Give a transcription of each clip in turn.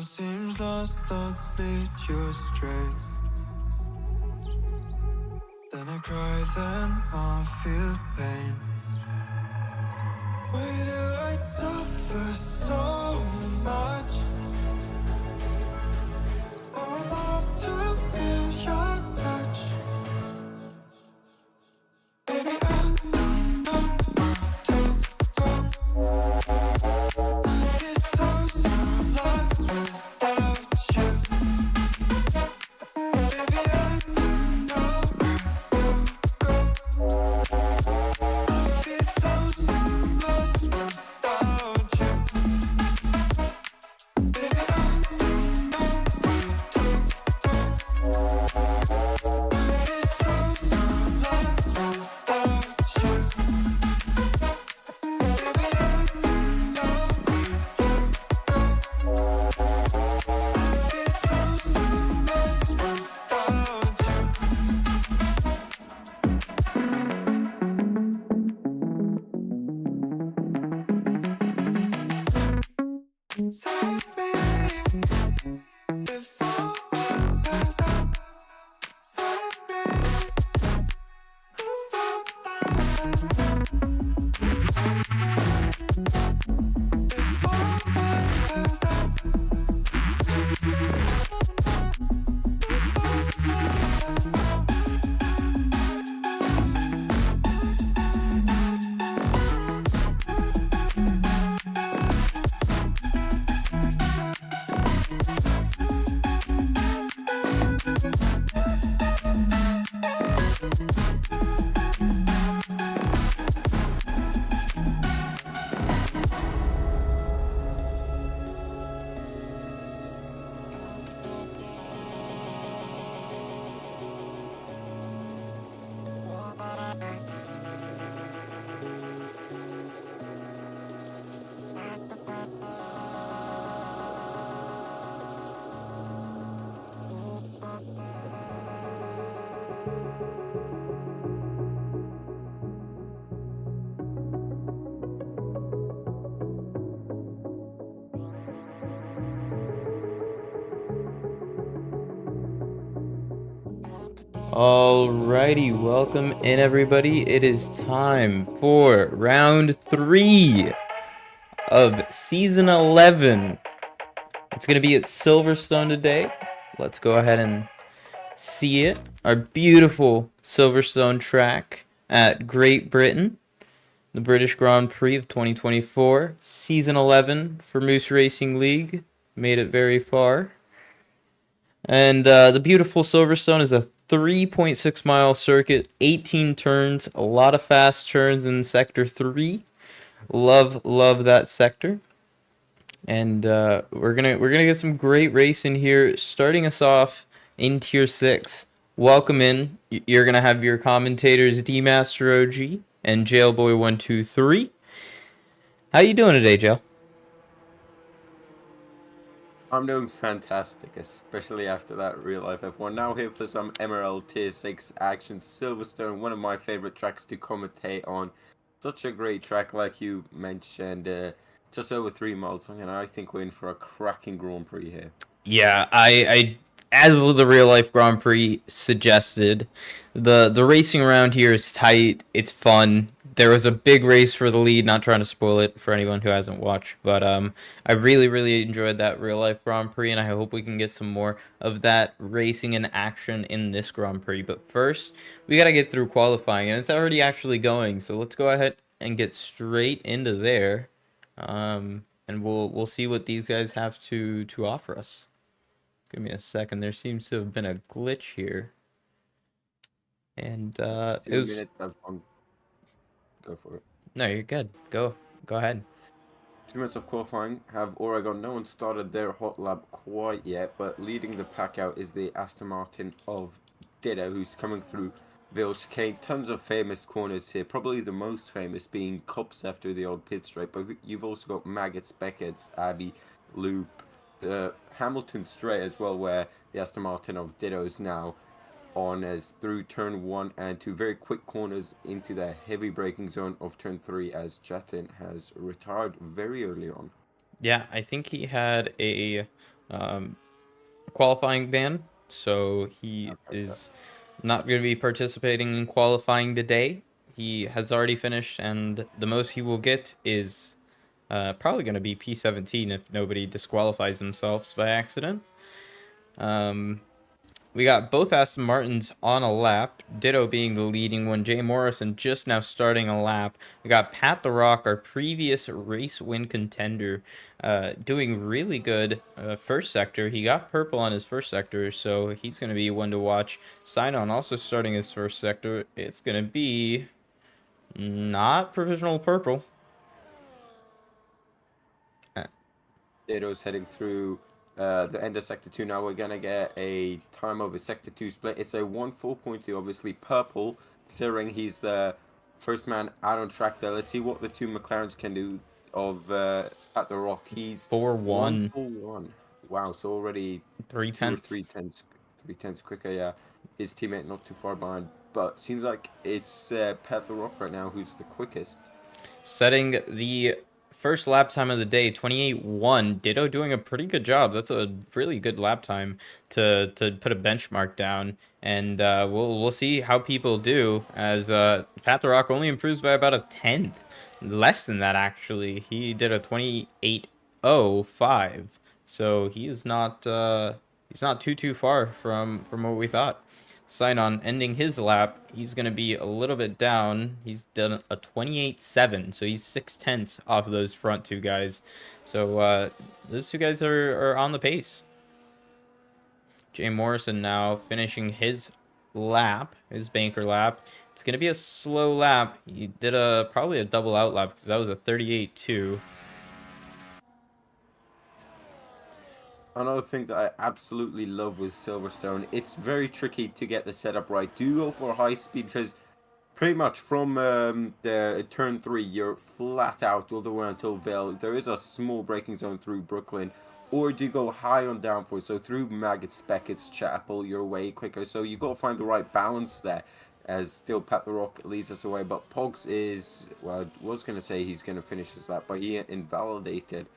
it seems lost thoughts lead you astray. Then I cry, then I feel pain. Why do I suffer so much? I would love to feel your touch. Baby, I don't know where to go. I feel so lost without you. Baby, I don't know where to go. I feel so lost without you. Baby, I don't know where to go. I feel so lost without you. Baby, I don't know where to go. I feel so lost without you. Save me before I pass out. Save me before I pass out. Before I pass out. Alrighty, welcome in everybody. It is time for round 3 of season 11. It's going to be at Silverstone today. Let's go ahead and see it. Our beautiful Silverstone track at Great Britain, the British Grand Prix of 2024, season 11 for Moose Racing League. Made it very far. And the beautiful Silverstone is a 3.6 mile circuit, 18 turns, a lot of fast turns in sector 3. Love that sector. And we're gonna get some great racing here. Starting us off in tier 6. Welcome in. You're gonna have your commentators D Master OG and Jalle Boy 123. How you doing today, Joe? I'm doing fantastic, especially after that real life F1. Now here for some MRL Tier 6 action. Silverstone, one of my favorite tracks to commentate on. Such a great track, like you mentioned. Just over 3 miles long, and I think we're in for a cracking Grand Prix here. Yeah, I as the real life Grand Prix suggested, the racing around here is tight. It's fun. There was a big race for the lead. Not trying to spoil it for anyone who hasn't watched, but I really enjoyed that real life Grand Prix, and I hope we can get some more of that racing and action in this Grand Prix. But first, we gotta get through qualifying, and it's already actually going. So let's go ahead and get straight into there, and we'll see what these guys have to offer us. Give me a second. There seems to have been a glitch here. And it 2 was... minutes, that's long. Go for it. No, you're good. Go ahead. 2 minutes of qualifying have Oregon. No one started their hot lap quite yet, but leading the pack out is the Aston Martin of Ditto, who's coming through Ville Chicane. Tons of famous corners here, probably the most famous being Cups after the old pit straight, but you've also got Maggots, Beckett's, Abbey, Loop, the Hamilton straight as well, where the Aston Martin of Ditto is now on as through turn 1 and 2. Very quick corners into the heavy braking zone of turn 3 as Jatin has retired very early on. Yeah, I think he had a qualifying ban, so he is not going to be participating in qualifying today. He has already finished, and the most he will get is probably going to be P17 if nobody disqualifies themselves by accident. We got both Aston Martins on a lap, Ditto being the leading one, Jay Morrison just now starting a lap. We got Pat the Rock, our previous race win contender, doing really good first sector. He got purple on his first sector, so he's going to be one to watch. Sinon also starting his first sector. It's going to be not provisional purple. Ditto's heading through the end of Sector 2 now. We're going to get a time over Sector 2 split. It's a 1-4.2, obviously purple, considering he's the first man out on track there. Let's see what the two McLarens can do of at the Rock. He's 4-1. 1-4-1. Wow, so already 3 2 or tenths. 3 tenths quicker, yeah. His teammate not too far behind. But seems like it's Pat the Rock right now who's the quickest. Setting the first lap time of the day, 28.1. Ditto doing a pretty good job. That's a really good lap time to put a benchmark down. And we'll see how people do as Pat the Rock only improves by about a tenth. Less than that, actually. He did a 28.05. So he's not too far from what we thought. Sinon ending his lap, he's going to be a little bit down. He's done a 28.7, so he's 6 tenths off of those front two guys. So those two guys are on the pace. Jay Morrison now finishing his lap, his banker lap. It's going to be a slow lap. He did probably a double out lap because that was a 38.2. Another thing that I absolutely love with Silverstone, it's very tricky to get the setup right. Do go for high speed because pretty much from the turn 3, you're flat out all the way until Vale. There is a small braking zone through Brooklyn. Or do you go high on downforce? So through Maggots, Beckett's, Chapel, you're way quicker. So you've got to find the right balance there. As still Pat the Rock leads us away. But Pogs is, well, I was going to say he's going to finish his lap, but he invalidated.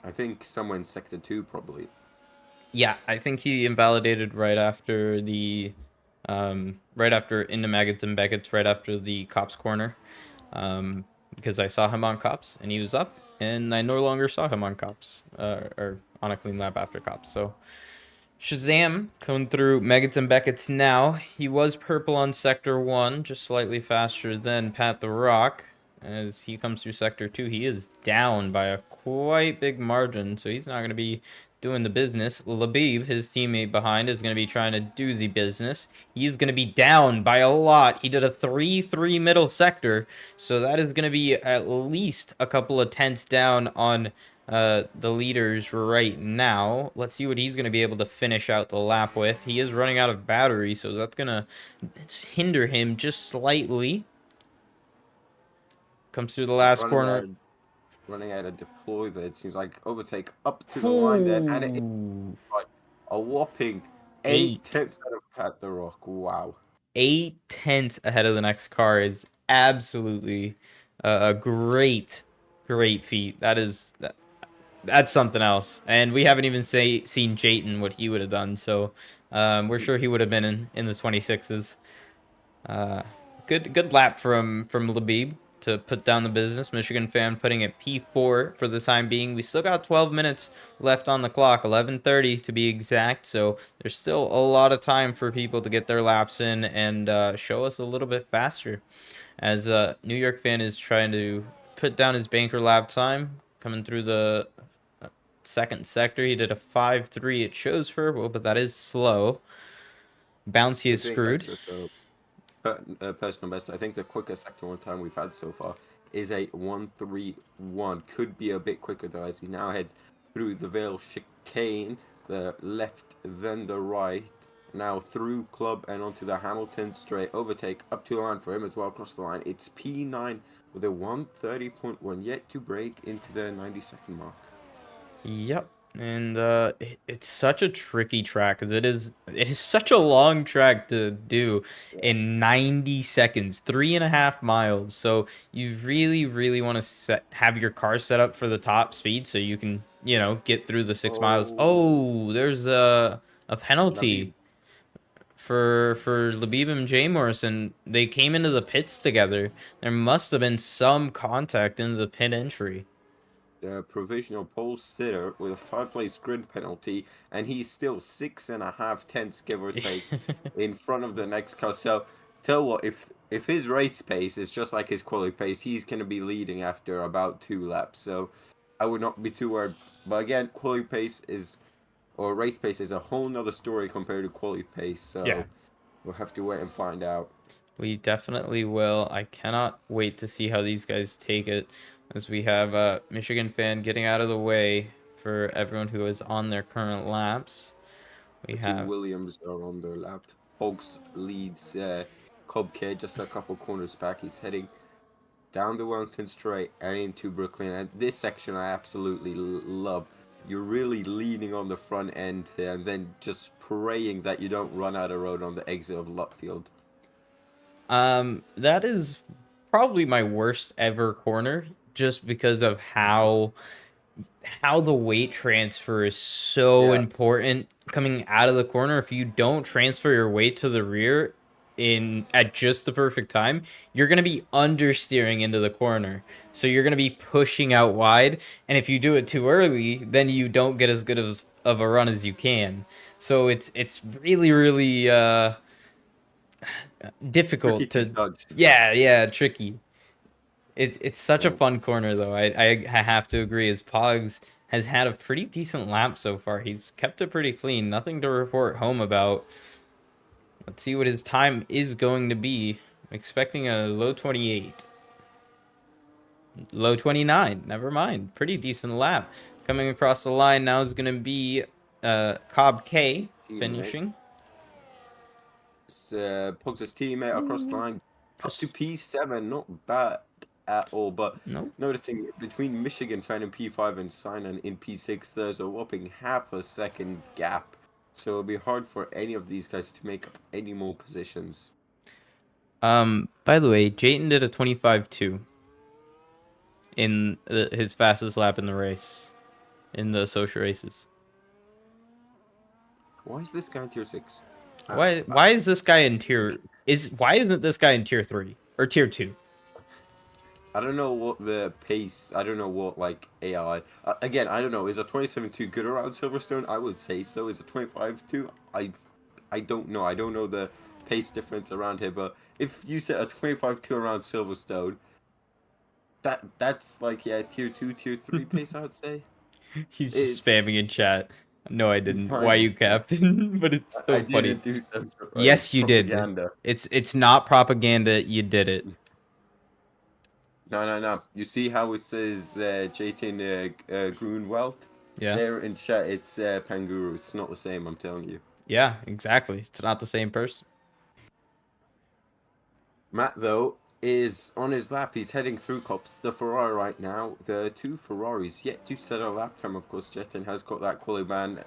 I think somewhere in Sector 2 probably. Yeah, I think he invalidated right after the right after into Maggots and Beckett's, right after the cops corner, because I saw him on cops and he was up, and I no longer saw him on cops or on a clean lap after cops. So Shazam coming through Maggots and Beckett's now. He was purple on Sector 1, just slightly faster than Pat the Rock. As he comes through Sector 2, he is down by a quite big margin, so he's not going to be doing the business. Labib, his teammate behind, is going to be trying to do the business. He's going to be down by a lot. He did a 3-3 middle sector, so that is going to be at least a couple of tenths down on the leaders right now. Let's see what he's going to be able to finish out the lap with. He is running out of battery, so that's going to hinder him just slightly. Comes through the last corner. Running out of deploy there. It seems like overtake up to the line there. And it is a whopping 8 tenths out of Pat the Rock. Wow. 8 tenths ahead of the next car is absolutely a great feat. That's something else. And we haven't even seen Jayton what he would have done. So we're sure he would have been in the 26s. Good lap from Labib to put down the business. Michigan fan putting it P4 for the time being. We still got 12 minutes left on the clock, 11:30 to be exact. So there's still a lot of time for people to get their laps in and show us a little bit faster. As New York fan is trying to put down his banker lap time, coming through the second sector. He did a 5.3. It shows purple, but that is slow. Bouncy is screwed. Personal best. I think the quickest sector 1 time we've had so far is a 1.31. Could be a bit quicker though, as he now heads through the Vale chicane, the left, then the right. Now through Club and onto the Hamilton straight overtake up to the line for him as well across the line. It's P9 with a 1:30.1 yet to break into the 90-second mark. Yep. And it's such a tricky track because it is such a long track to do in 90 seconds, 3.5 miles. So you really want to have your car set up for the top speed so you can you know, get through the 6 miles. Oh, Oh, there's a penalty Labib. for Labib and J Morrison. They came into the pits together. There must have been some contact into the pit entry. The provisional pole sitter with a 5-place grid penalty, and he's still 6.5 tenths, give or take, in front of the next car. So, tell what, if his race pace is just like his quality pace, he's going to be leading after about 2 laps. So, I would not be too worried. But again, quality pace is, or race pace is a whole nother story compared to quality pace. Yeah. So, we'll have to wait and find out. We definitely will. I cannot wait to see how these guys take it, as we have a Michigan fan getting out of the way for everyone who is on their current laps. We The two have Williams are on their lap. Hogs leads Cobb K just a couple corners back. He's heading down the Wellington Straight and into Brooklyn. And this section I absolutely love. You're really leaning on the front end and then just praying that you don't run out of road on the exit of Lutfield. that is probably my worst ever corner, just because of how the weight transfer is so Yeah. important coming out of the corner. If you don't transfer your weight to the rear in at just the perfect time, you're going to be understeering into the corner. So you're going to be pushing out wide, and if you do it too early, then you don't get as good of a run as you can. So it's really Tricky difficult to to, judge. yeah, tricky. It's such a Yeah. fun corner, though. I have to agree. As Pogs has had a pretty decent lap so far. He's kept it pretty clean. Nothing to report home about. Let's see what his time is going to be. I'm expecting a low 28. Low 29. Never mind. Pretty decent lap. Coming across the line now is going to be Cobb K Teammate. finishing. Pugs' teammate across the line. Up to Just P7, not bad at all. But no. noticing between Michigan fan in P5 and Sinan in P6, there's a whopping half a second gap. So it'll be hard for any of these guys to make up any more positions. By the way, Jayton did a 25-2 in his fastest lap in the race, in the social races. Why is this guy in tier 6? Why is this guy in why isn't this guy in tier 3 or tier 2? I don't know what the pace, I don't know what, like, AI. Again, I don't know. Is a 27-2 good around Silverstone? I would say so. Is a 25-2? I don't know. I don't know the pace difference around here, but if you set a 25-2 around Silverstone, that's like, yeah, tier 2, tier 3 pace, I would say. He's just It's spamming in chat. No, I didn't. Why fine. you capping? But it's I so funny. didn't do some Yes, you did. propaganda. It's not propaganda. You did it. No. You see how it says Jayton Grunwald? Yeah. There in chat, it's Panguru. It's not the same, I'm telling you. Yeah, exactly. It's not the same person. Matt, though, is on his lap. He's heading through Cops, the Ferrari right now. The two Ferraris yet to set a lap time. Of course, Jetin has got that quali ban,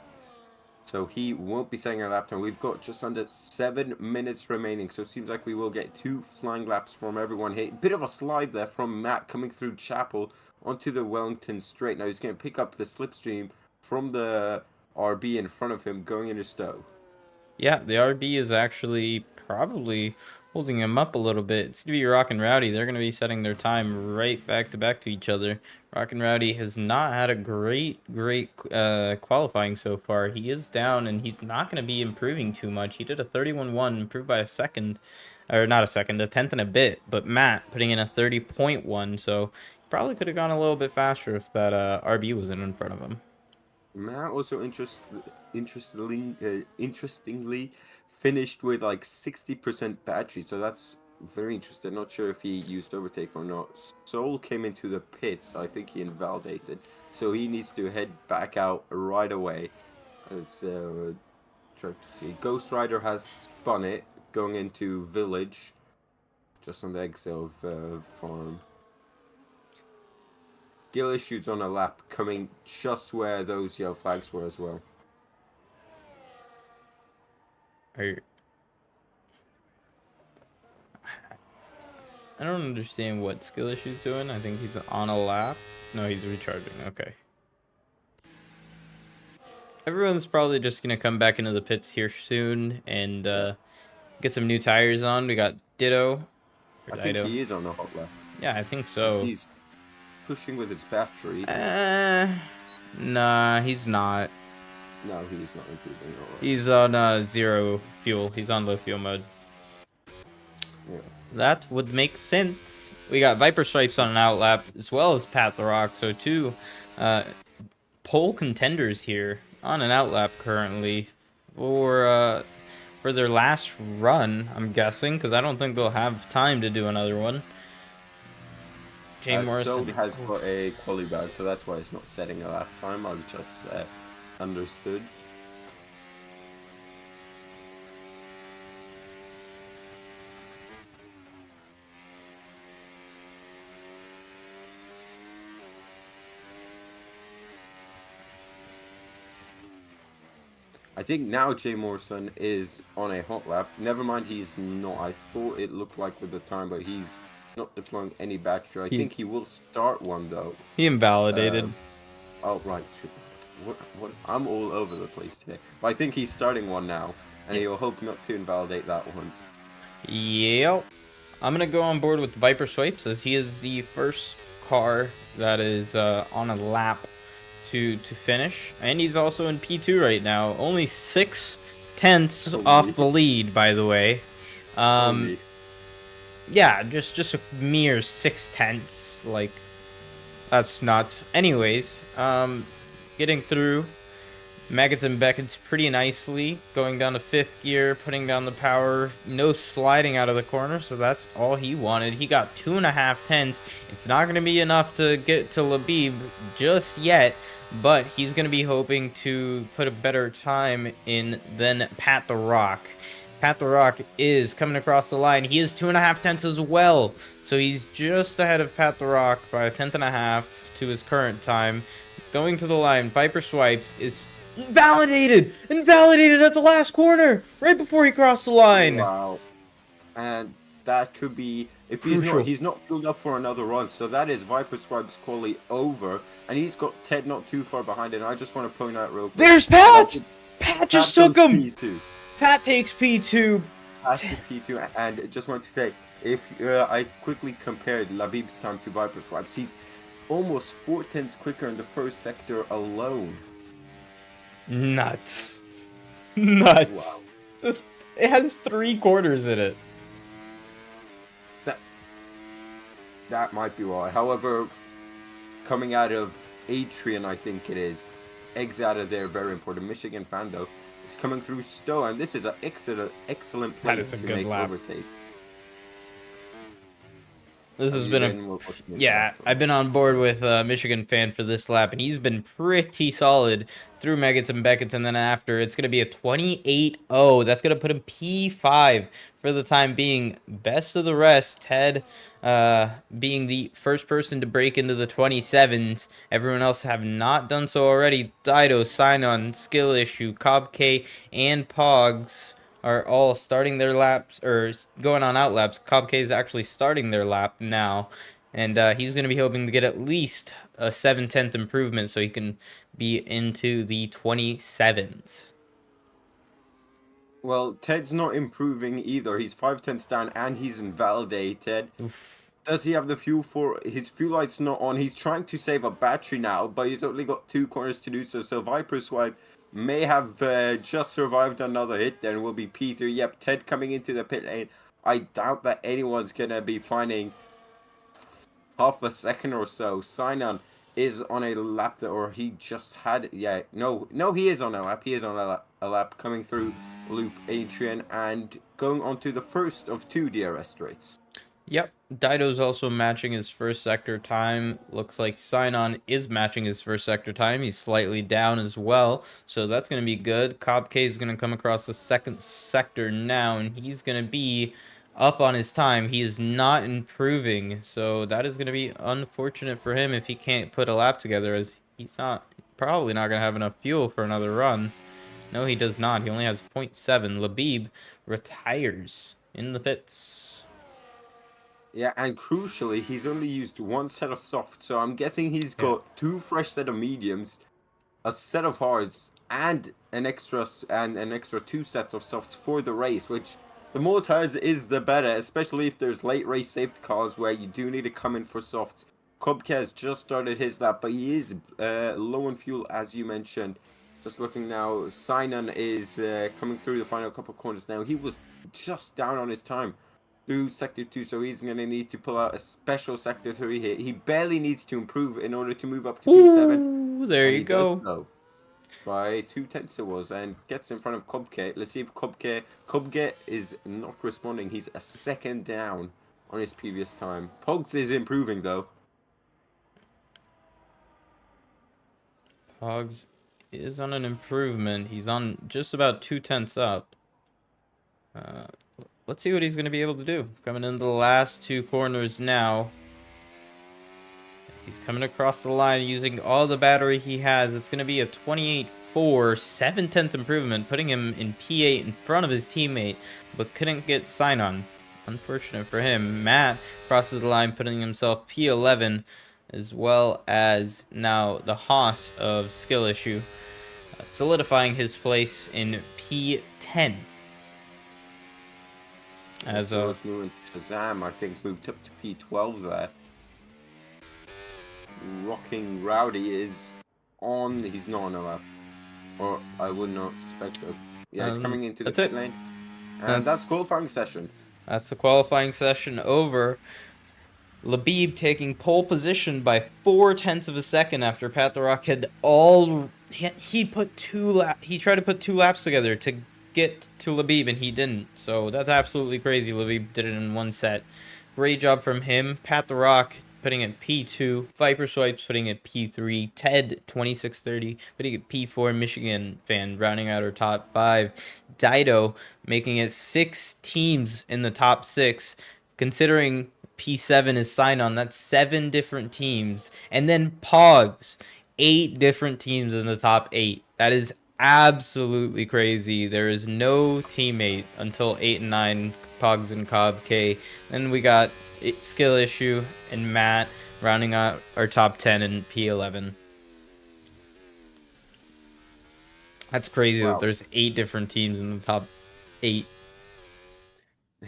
so he won't be setting a lap time. We've got just under 7 minutes remaining, so it seems like we will get 2 flying laps from everyone here. Bit of a slide there from Matt coming through Chapel onto the Wellington Straight. Now he's going to pick up the slipstream from the RB in front of him going into Stowe. Yeah, the RB is actually probably holding him up a little bit. It's going to be Rock and Rowdy. They're going to be setting their time right back to each other. Rock and Rowdy has not had a great qualifying so far. He is down, and he's not going to be improving too much. He did a 31.1, improved by a second, or not a second, a tenth and a bit. But Matt putting in a 30.1, so probably could have gone a little bit faster if that RB wasn't in front of him. Matt also interestingly finished with like 60% battery, so that's very interesting. Not sure if he used overtake or not. Soul came into the pits. I think he invalidated, so he needs to head back out right away. As trying to see, Ghost Rider has spun it going into village, just on the exit of farm. Gill issues on a lap coming just where those yellow flags were as well. I don't understand what skill issue's doing. I think he's on a lap. No, he's recharging. Okay. Everyone's probably just gonna come back into the pits here soon and get some new tires on. We got Ditto or I think Dido. he is on a hot lap. Yeah, I think As so. he's pushing with his battery. Nah, he's not. No, he's not improving at all. He's on zero fuel. He's on low fuel mode. Yeah. That would make sense. We got Viper Stripes on an outlap as well as Pat the Rock. So two pole contenders here on an outlap currently for their last run, I'm guessing, because I don't think they'll have time to do another one. Jay Morrison Sode has got a quali badge, so that's why it's not setting a lap time. I've just understood. I think now Jay Morrison is on a hot lap. Never mind, he's not. I thought it looked like with the time, but he's not deploying any battery. I think he will start one though. He invalidated. Oh right. What? I'm all over the place today. But I think he's starting one now, and he'll hope not to invalidate that one. Yep. I'm gonna go on board with Viper Swipes as he is the first car that is on a lap to finish, and he's also in P2 right now. Only 6/10 off the lead, by the way. Yeah, just a mere 6/10. Like, that's nuts. Anyways, getting through Maggots and Beckett's pretty nicely, going down to 5th gear, putting down the power, no sliding out of the corner, so that's all he wanted. He got 2.5/10. It's not going to be enough to get to Labib just yet, but he's going to be hoping to put a better time in than Pat the Rock. Pat the Rock is coming across the line. He is 2.5/10 as well, so he's just ahead of Pat the Rock by 1/10.5 to his current time. Going to the line, Viper Swipes is invalidated at the last corner, right before he crossed the line. Wow. And that could be, if Crucial. he's not filled up for another run, so that is Viper Scribe's quali over, and he's got Ted not too far behind, and I just want to point out real quick. There's Pat! Pat just took goes him! P2. Pat takes P2. Pat to P2, and just want to say, if I quickly compared Labib's time to Viper Swipes, he's almost 4/10 quicker in the first sector alone. Nuts. Wow. Just, it has 3 quarters in it. That might be why. However, coming out of Atrian, I think it is. Eggs out of there, very important. Michigan fan, though. It's coming through Stowe, and this is an excellent place to make overtake. This has been I've been on board with Michigan fan for this lap, and he's been pretty solid through Maggots and Beckett's, and then after, it's going to be a 28-0. That's going to put him P5 for the time being. Best of the rest, Ted being the first person to break into the 27s. Everyone else have not done so already. Dido, Sign-On, Skill Issue, Cobb K, and Pogs are all starting their laps, or going on out laps. Cobb K is actually starting their lap now, and he's going to be hoping to get at least a 7/10 improvement so he can be into the 27s. Well, Ted's not improving either. He's 5/10 down, and he's invalidated. Oof. Does he have the fuel for... His fuel light's not on. He's trying to save a battery now, but he's only got 2 corners to do so. So Viper Swipe may have just survived another hit, then will be P3. Yep, Ted coming into the pit lane. I doubt that anyone's going to be finding half a second or so. Sign-On is on a lap, or he just had... Yeah, no, he is on a lap. He is on a lap coming through Loop Atrian and going on to the first of 2 DRS straights. Yep, Dido's also matching his first sector time. Looks like Sign-On is matching his first sector time. He's slightly down as well, so that's going to be good. Cobb K is going to come across the second sector now, and he's going to be up on his time. He is not improving, so that is going to be unfortunate for him if he can't put a lap together, as he's probably not going to have enough fuel for another run. No, he does not. He only has 0.7. Labib retires in the pits. Yeah, and crucially, he's only used 1 set of softs, so I'm guessing he's got 2 fresh set of mediums, a set of hards, and an extra 2 sets of softs for the race, which the more tires is the better, especially if there's late race safety cars where you do need to come in for softs. Kubke has just started his lap, but he is low on fuel, as you mentioned. Just looking now, Sinan is coming through the final couple of corners now. He was just down on his time through Sector 2, so he's going to need to pull out a special Sector 3 here. He barely needs to improve in order to move up to P7. Ooh, there and you he go. Does so by 2/10 it was, and gets in front of Kubke. Let's see if Kubke is not responding. He's a second down on his previous time. Pogs is improving, though. Pogs is on an improvement. He's on just about 2/10 up. Let's see what he's going to be able to do. Coming into the last 2 corners now. He's coming across the line using all the battery he has. It's going to be a 28.4, 7/10 improvement, putting him in P8 in front of his teammate, but couldn't get sign-on. Unfortunate for him. Matt crosses the line, putting himself P11, as well as now the Haas of Skill Issue, solidifying his place in P10. As Shazam, I think, moved up to P12 there. Rocking Rowdy is on. He's not on a lap, or I would not suspect so. Yeah, he's coming into the pit lane, and that's qualifying session. That's the qualifying session over. Labib taking pole position by 0.4 of a second after Pat the Rock had he tried to put 2 laps together to get to Labib, and he didn't. So that's absolutely crazy. Labib did it in 1 set. Great job from him. Pat the Rock putting it P2, Viper Swipes putting it P3, Ted 2630 putting it P4, Michigan fan rounding out our top 5, Dido making it 6 teams in the top 6, considering P7 is signed on. That's 7 different teams, and then Pogs 8 different teams in the top 8. That is absolutely crazy. There is no teammate until 8 and 9, Pogs and Cobb K. Then we got Skill Issue and Matt rounding out our top 10 in P11. That's crazy. Wow. That there's 8 different teams in the top 8.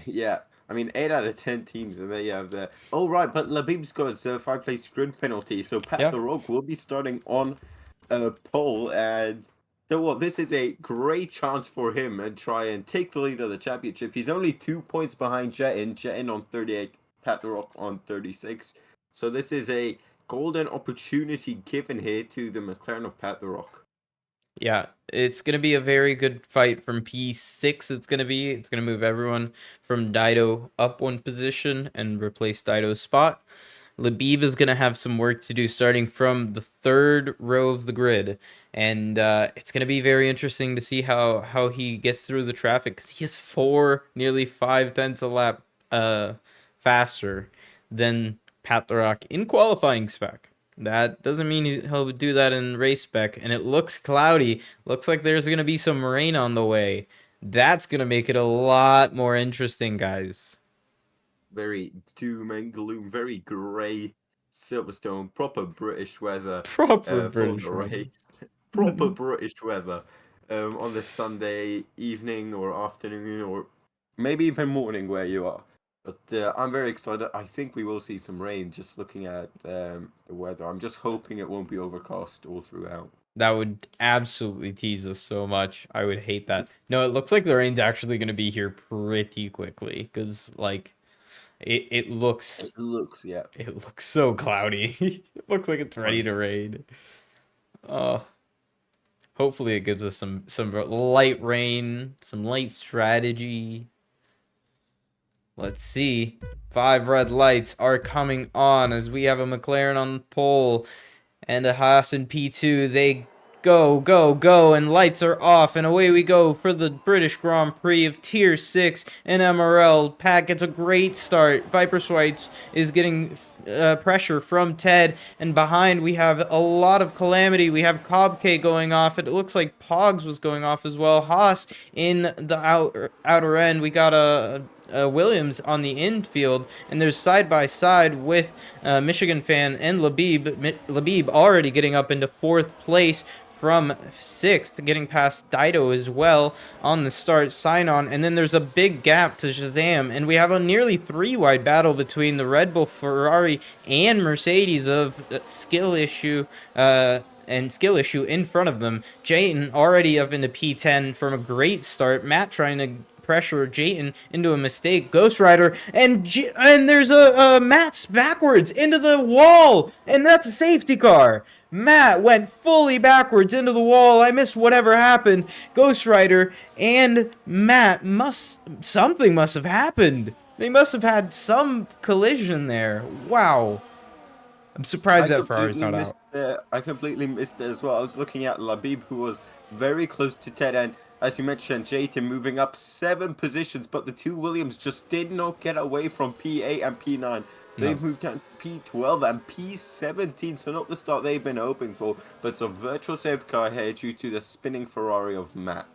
Yeah, I mean 8 out of 10 teams, and there you have the. Oh right, but Labib's got a 5-place grid penalty, so Pat the Rock will be starting on a pole, and so what? This is a great chance for him and try and take the lead of the championship. He's only 2 points behind Jetin on 38, Pat the Rock on 36. So this is a golden opportunity given here to the McLaren of Pat the Rock. Yeah, it's going to be a very good fight from P6. It's going to move everyone from Dido up 1 position and replace Dido's spot. Labib is going to have some work to do starting from the 3rd row of the grid. And it's going to be very interesting to see how he gets through the traffic, because he is nearly 5/10 a lap faster than Pat the Rock in qualifying spec. That doesn't mean he'll do that in race spec, and it looks cloudy. Looks like there's going to be some rain on the way. That's going to make it a lot more interesting, guys. Very doom and gloom, very grey Silverstone, proper British weather. Proper British weather. Proper British weather on this Sunday evening or afternoon, or maybe even morning where you are. But I'm very excited. I think we will see some rain just looking at the weather. I'm just hoping it won't be overcast all throughout. That would absolutely tease us so much. I would hate that. No, it looks like the rain's actually going to be here pretty quickly, because, like, it looks so cloudy. It looks like it's ready to rain. Hopefully it gives us some light rain, some light strategy. Let's see. 5 red lights are coming on as we have a McLaren on the pole and a Haas in P2. They go, and lights are off, and away we go for the British Grand Prix of Tier 6 in MRL. Pat gets a great start. Viper Swipes is getting pressure from Ted, and behind we have a lot of calamity. We have Cobb K going off. It looks like Pogs was going off as well. Haas in the outer end. We got a Williams on the infield, and there's side by side with Michigan fan and Labib already getting up into 4th place from 6th, getting past Dido as well on the start. Sign on, and then there's a big gap to Shazam, and we have a nearly 3-wide battle between the Red Bull, Ferrari, and Mercedes of skill issue. And skill issue in front of them. Jayton already up into P10 from a great start. Matt trying to pressure Jayton into a mistake. Ghost Rider, and there's a Matt's backwards into the wall, and that's a safety car. Matt went fully backwards into the wall. I missed whatever happened. Ghost Rider and Matt something must have happened. They must have had some collision there. Wow. I'm surprised that Ferrari's not out. I completely missed it as well. I was looking at Labib, who was very close to Ted, and as you mentioned, Jayton moving up 7 positions, but the 2 Williams just did not get away from P8 and P9. They've moved down to P12 and P17, so not the start they've been hoping for, but it's a virtual safety car here due to the spinning Ferrari of Matt.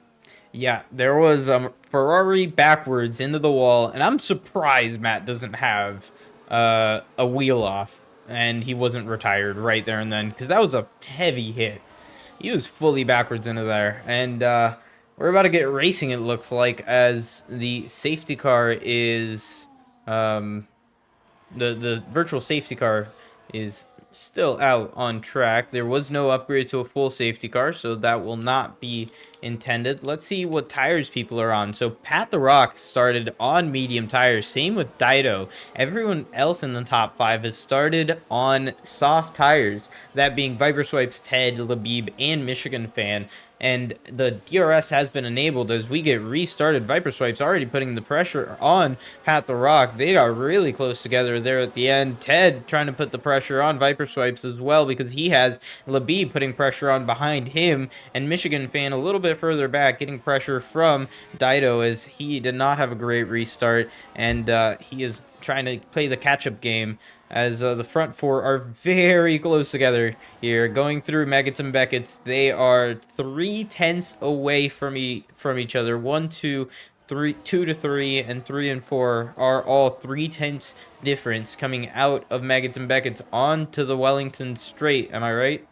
Yeah, there was Ferrari backwards into the wall, and I'm surprised Matt doesn't have a wheel off, and he wasn't retired right there and then, because that was a heavy hit. He was fully backwards into there, and we're about to get racing, it looks like, as the safety car is, the virtual safety car is still out on track. There was no upgrade to a full safety car, so that will not be intended. Let's see what tires people are on. So Pat the Rock started on medium tires. Same with Dido. Everyone else in the top 5 has started on soft tires. That being Viper Swipes, Ted, Labib, and Michigan Fan. And the DRS has been enabled as we get restarted. Viper Swipes already putting the pressure on Pat the Rock. They are really close together there at the end. Ted trying to put the pressure on Viper Swipes as well, because he has Labib putting pressure on behind him. And Michigan Fan a little bit further back, getting pressure from Dido as he did not have a great restart. And he is trying to play the catch-up game, as the front 4 are very close together here. Going through Meggetts and Beckett's, they are 3/10 away from each other. 1, 2, 3, 2 to 3, and 3 and 4 are all 3/10 difference coming out of Meggetts and Beckett's onto the Wellington straight. Am I right?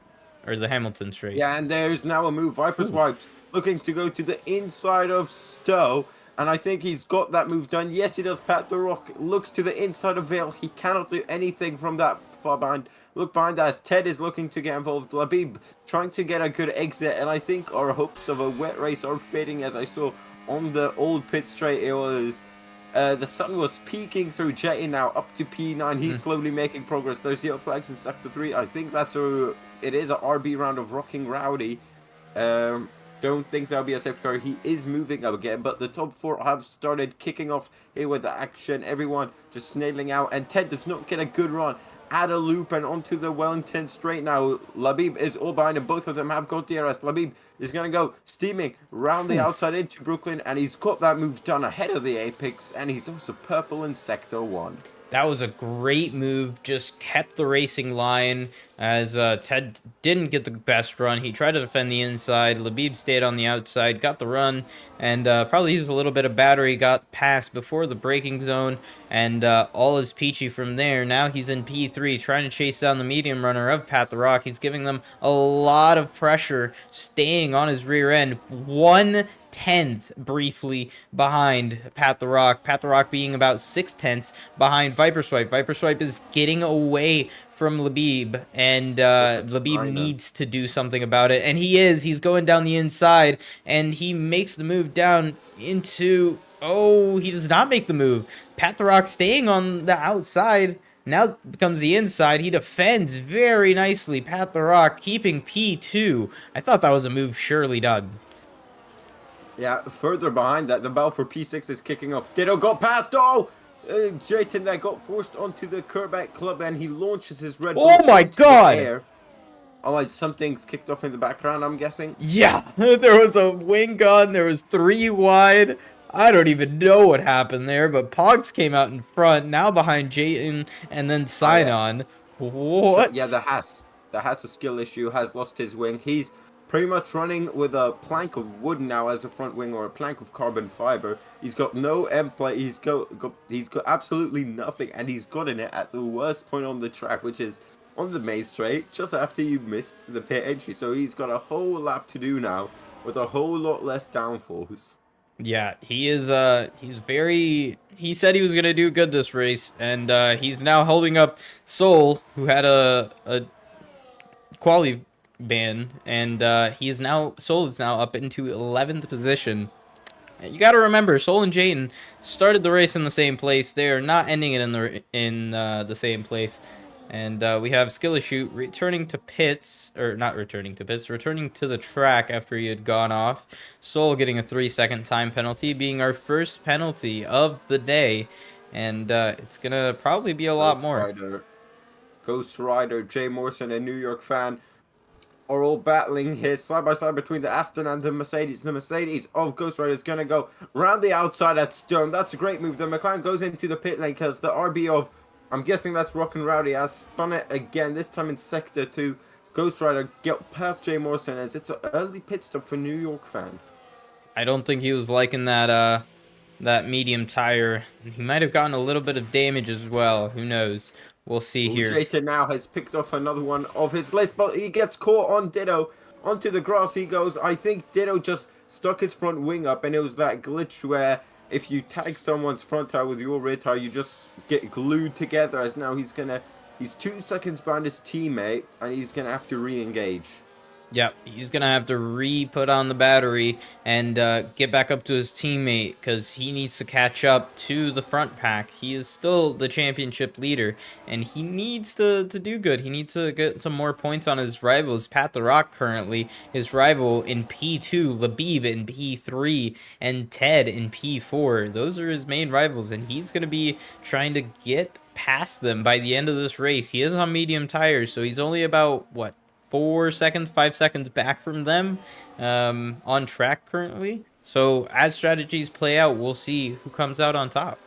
Or the Hamilton straight? Yeah, and there's now a move. Viper Swipes looking to go to the inside of Stowe. And I think he's got that move done. Yes, he does. Pat the Rock looks to the inside of Vale. He cannot do anything from that far behind. Look behind us. Ted is looking to get involved. Labib trying to get a good exit. And I think our hopes of a wet race are fading, as I saw on the old pit straight. It was the sun was peeking through Jetty now up to P9. He's slowly making progress. There's yellow flags in sector 3. I think it is a RB round of Rocking Rowdy. Don't think there'll be a safety car. He is moving up again, but the top 4 have started kicking off here with the action. Everyone just snailing out, and Ted does not get a good run at a loop and onto the Wellington straight now. Labib is all behind him. Both of them have got DRS. Labib is going to go steaming round the outside into Brooklyn, and he's got that move done ahead of the Apex, and he's also purple in sector 1. That was a great move, just kept the racing line as Ted didn't get the best run. He tried to defend the inside. Labib stayed on the outside, got the run, and probably used a little bit of battery, got past before the braking zone, and all is peachy from there. Now he's in P3, trying to chase down the medium runner of Pat the Rock. He's giving them a lot of pressure, staying on his rear end. 1/10 briefly behind Pat the Rock. Pat the Rock being about 6/10 behind Viper Swipe. Viper Swipe is getting away from Labib, and Labib needs to do something about it, and he is. He's going down the inside, and he makes the move down into... Oh, he does not make the move. Pat the Rock staying on the outside. Now becomes the inside. He defends very nicely. Pat the Rock keeping P2. I thought that was a move surely done. Yeah, further behind that, the bell for P6 is kicking off. Ditto got past. Oh! Jayton that got forced onto the Kerbeck Club, and he launches his Red Bull. Oh my god! Oh, like something's kicked off in the background, I'm guessing. Yeah, there was a wing gun. There was 3 wide. I don't even know what happened there, but Pogs came out in front, now behind Jayton, and then Sign On. What? So, yeah, the Haas a skill issue, has lost his wing. He's pretty much running with a plank of wood now as a front wing, or a plank of carbon fiber. He's got no end plate. He's got absolutely nothing, and he's gotten it at the worst point on the track, which is on the main straight just after you missed the pit entry. So he's got a whole lap to do now with a whole lot less downforce. Yeah, he is he said he was gonna do good this race, and he's now holding up Soul, who had a quali ban, and Soul is now up into 11th position. You got to remember, Soul and Jayden started the race in the same place. They are not ending it in the same place. And we have Skillishoot returning to pits, or not returning to pits, returning to the track after he had gone off. Soul getting a 3-second time penalty, being our first penalty of the day. And it's going to probably be a lot more. Ghost Rider, Jay Morrison, a New York fan, are all battling here side by side between the Aston and the Mercedes. The Mercedes of Ghost Rider is going to go round the outside at Stone. That's a great move. The McLaren goes into the pit lane because the RB of, I'm guessing that's Rock and Rowdy, has spun it again, this time in Sector 2. Ghost Rider get past Jay Morrison as it's an early pit stop for New York fan. I don't think he was liking that medium tire. He might have gotten a little bit of damage as well. Who knows? We'll see here. Jayden now has picked off another one of his list, but he gets caught on Ditto. Onto the grass he goes. I think Ditto just stuck his front wing up, and it was that glitch where if you tag someone's front tire with your rear tire, you just get glued together. As now he's 2 seconds behind his teammate, and he's gonna have to re-engage. Yep, he's going to have to re-put on the battery and get back up to his teammate because he needs to catch up to the front pack. He is still the championship leader, and he needs to do good. He needs to get some more points on his rivals. Pat the Rock currently, his rival in P2, Labib in P3, and Ted in P4. Those are his main rivals, and he's going to be trying to get past them by the end of this race. He is on medium tires, so he's only about, what, 5 seconds back from them on track currently. So as strategies play out, we'll see who comes out on top.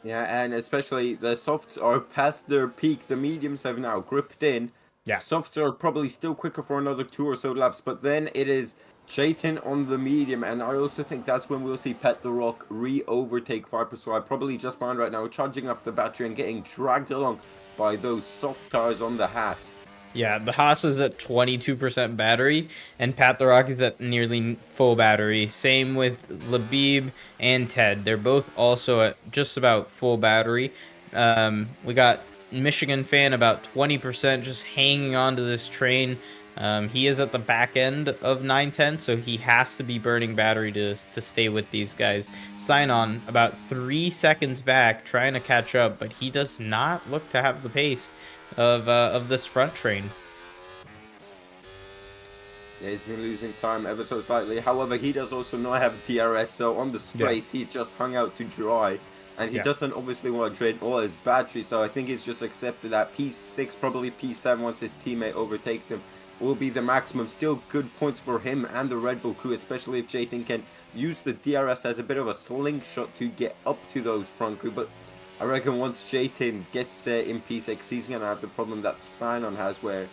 Yeah, and especially the softs are past their peak. The mediums have now gripped in. Yeah. Softs are probably still quicker for another 2 or so laps, but then it is Jayden on the medium, and I also think that's when we'll see Pet the Rock re-overtake Viper Swipe, probably just behind right now, charging up the battery and getting dragged along by those soft tires on the Haas. Yeah, the Haas is at 22% battery, and Pat the Rock is at nearly full battery. Same with Labib and Ted. They're both also at just about full battery. We got Michigan fan about 20% just hanging on to this train. He is at the back end of 910, so he has to be burning battery to stay with these guys. Sign on about 3 seconds back, trying to catch up, but he does not look to have the pace of this front train. Yeah, he's been losing time ever so slightly. However, he does also not have DRS, so on the straights, he's just hung out to dry. And he doesn't obviously want to drain all his battery, so I think he's just accepted that P6, probably P7, once his teammate overtakes him, will be the maximum. Still good points for him and the Red Bull crew, especially if Jayden can use the DRS as a bit of a slingshot to get up to those front crew. But I reckon once Jayden gets in P6, he's going to have the problem that Sinon has, where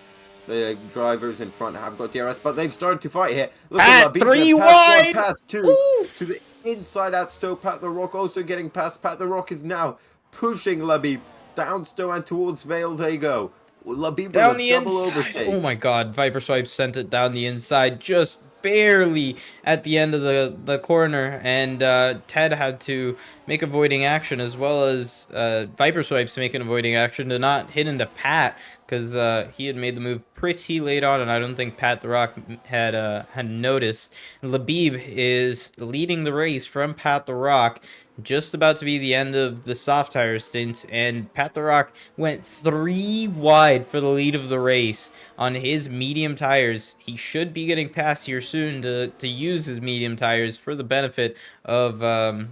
the drivers in front have got DRS, but they've started to fight here. Look at 3 wide! Pass 2 Oof. to the inside at Stowe. Pat the Rock also getting past. Pat the Rock is now pushing Labib down Stowe and towards Vale they go. Labib Down with a the double inside. overtake. Oh my god, Viper Swipe sent it down the inside just barely at the end of the corner, and Ted had to make avoiding action, as well as Viper Swipes making avoiding action to not hit into Pat, because he had made the move pretty late on, and I don't think Pat the Rock had noticed. Labib is leading the race from Pat the Rock. Just about to be the end of the soft tire stint, and Pat the Rock went 3 wide for the lead of the race on his medium tires. He should be getting past here soon to use his medium tires for the benefit of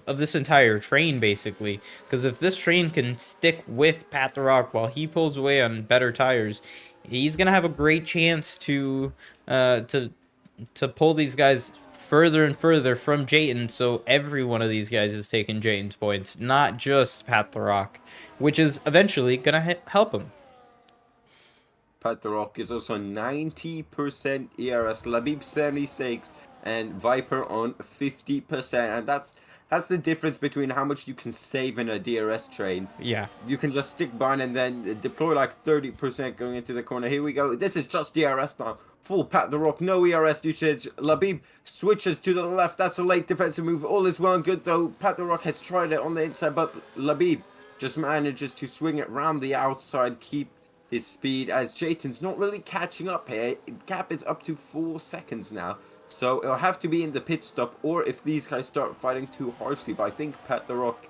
this entire train, basically. Because if this train can stick with Pat the Rock while he pulls away on better tires, he's gonna have a great chance to pull these guys further and further from Jayden, so every one of these guys is taking Jayden's points, not just Pat the Rock, which is eventually gonna help him. Pat the Rock is also 90% ERS, Labib 76, and Viper on 50%. And that's the difference between how much you can save in a DRS train. Yeah. You can just stick behind and then deploy like 30% going into the corner. Here we go. This is just DRS now. Full Pat the Rock, no ERS usage. Labib switches to the left. That's a late defensive move. All is well and good though. Pat the Rock has tried it on the inside, but Labib just manages to swing it round the outside, keep his speed as Jayton's not really catching up here. Gap is up to 4 seconds now. So it'll have to be in the pit stop, or if these guys start fighting too harshly. But I think Pat the Rock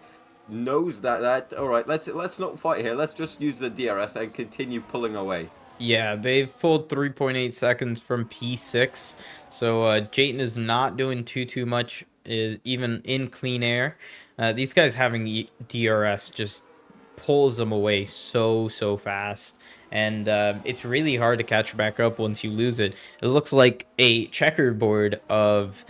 knows that all right, let's not fight here. Let's just use the DRS and continue pulling away. Yeah, they've pulled 3.8 seconds from P6. So Jayton is not doing too much, even in clean air. These guys having DRS just pulls them away so fast, and it's really hard to catch back up once you lose it. It looks like a checkerboard of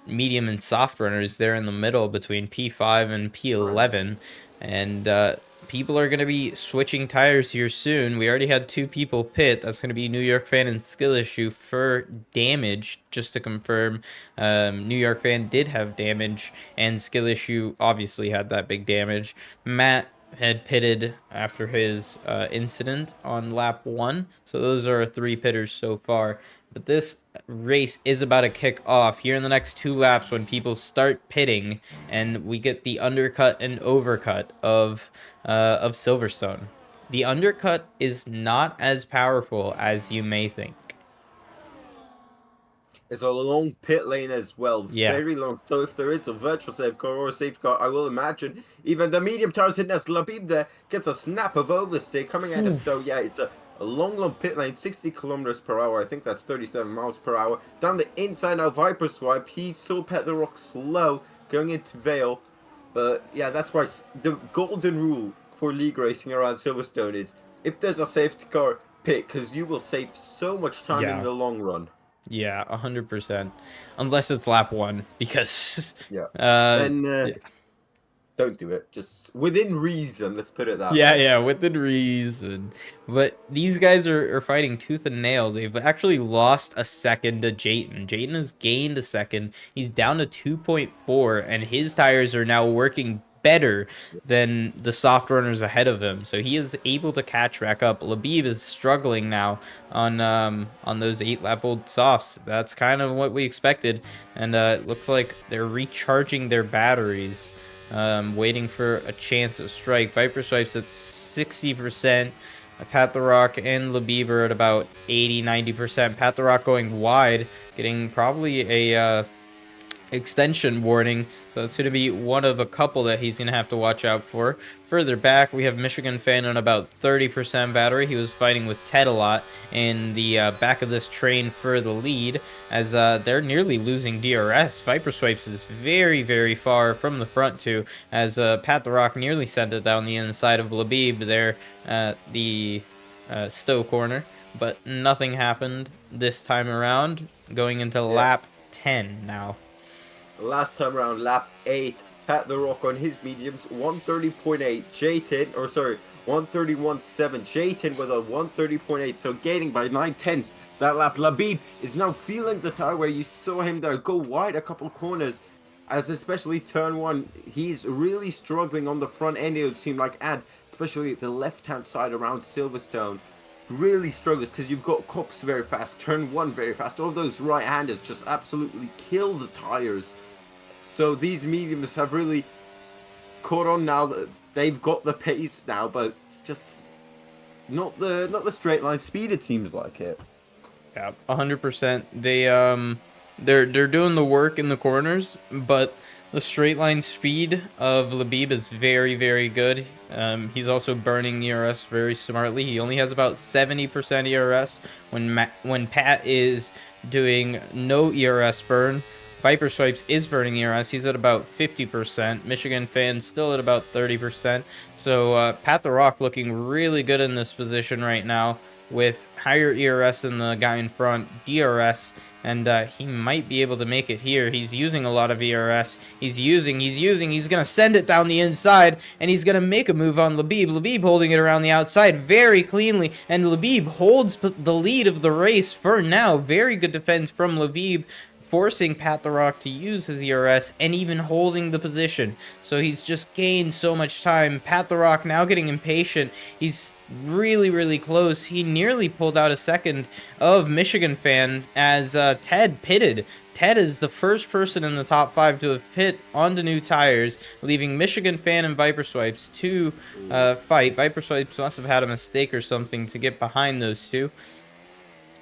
medium and soft runners there in the middle between P5 and P11, and people are going to be switching tires here soon. We already had 2 people pit. That's going to be New York Fan and Skill Issue for damage. Just to confirm, New York Fan did have damage, and Skill Issue obviously had that big damage. Matt had pitted after his incident on lap 1. So those are 3 pitters so far. But this race is about to kick off here in the next 2 laps when people start pitting, and we get the undercut and overcut of Silverstone. The undercut is not as powerful as you may think. It's a long pit lane as well, very long. So if there is a virtual safety car or a safety car, I will imagine even the medium tires in as Labib there gets a snap of oversteer coming at us. So yeah, it's a long pit lane, 60 kilometers per hour. I think that's 37 miles per hour. Down the inside now, Viper swipe. He saw Pat the Rock slow going into Vale. But yeah, that's why the golden rule for league racing around Silverstone is if there's a safety car, pit, because you will save so much time in the long run. Yeah, 100%. Unless it's lap 1, because don't do it. Just within reason, let's put it that way. Yeah, within reason. But these guys are fighting tooth and nail. They've actually lost a second to Jayton. Jayton has gained a second. He's down to 2.4, and his tires are now working better than the soft runners ahead of him, so he is able to catch back up. Labib is struggling now on those 8-lap-old softs. That's kind of what we expected, and it looks like they're recharging their batteries, waiting for a chance of strike. Viper swipes at 60%. Pat the Rock and Labib are at about 80-90%. Pat the Rock going wide, getting probably a extension warning, so it's going to be one of a couple that he's going to have to watch out for. Further back, we have Michigan Fan on about 30% battery. He was fighting with Ted a lot in the back of this train for the lead, as they're nearly losing DRS. Viper Swipes is very far from the front too, as Pat the Rock nearly sent it down the inside of Labib there at the Stowe corner, but nothing happened this time around, going into lap 10 now. Last time around, lap 8, Pat the Rock on his mediums, 130.8. Jayton, or sorry, 131.7. Jayton with a 130.8, so gaining by 9/10 that lap. Labib is now feeling the tire where you saw him there go wide a couple corners, as especially turn 1. He's really struggling on the front end, it would seem like, and especially the left-hand side around Silverstone. Really struggles because you've got Cops very fast, turn 1 very fast. All those right-handers just absolutely kill the tires. So these mediums have really caught on now. That they've got the pace now, but just not the straight line speed. It seems like it. Yeah, 100%. They're doing the work in the corners, but the straight line speed of Labib is very good. He's also burning ERS very smartly. He only has about 70% ERS when Pat is doing no ERS burn. Viper Swipes is burning ERS. He's at about 50%. Michigan Fan still at about 30%. So Pat the Rock looking really good in this position right now with higher ERS than the guy in front, DRS, and he might be able to make it here. He's using a lot of ERS. He's gonna send it down the inside, and he's gonna make a move on Labib. Labib holding it around the outside very cleanly, and Labib holds the lead of the race for now. Very good defense from Labib forcing Pat the Rock to use his ERS and even holding the position. So he's just gained so much time. Pat the Rock now getting impatient. He's really, really close. He nearly pulled out a second of Michigan Fan as Ted pitted. Ted is the first person in the top 5 to have pit onto new tires, leaving Michigan Fan and Viper Swipes to fight. Viper Swipes must have had a mistake or something to get behind those two.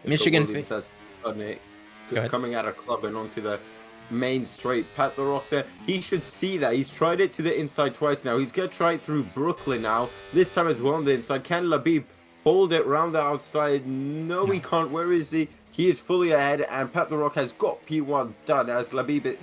Michigan Fan coming out of club and onto the main straight. Pat the Rock there, he should see that. He's tried it to the inside twice now. He's going to try it through Brooklyn now. This time as well on the inside. Can Labib hold it round the outside? No, he can't. Where is he? He is fully ahead, and Pat the Rock has got P1 done as Labib.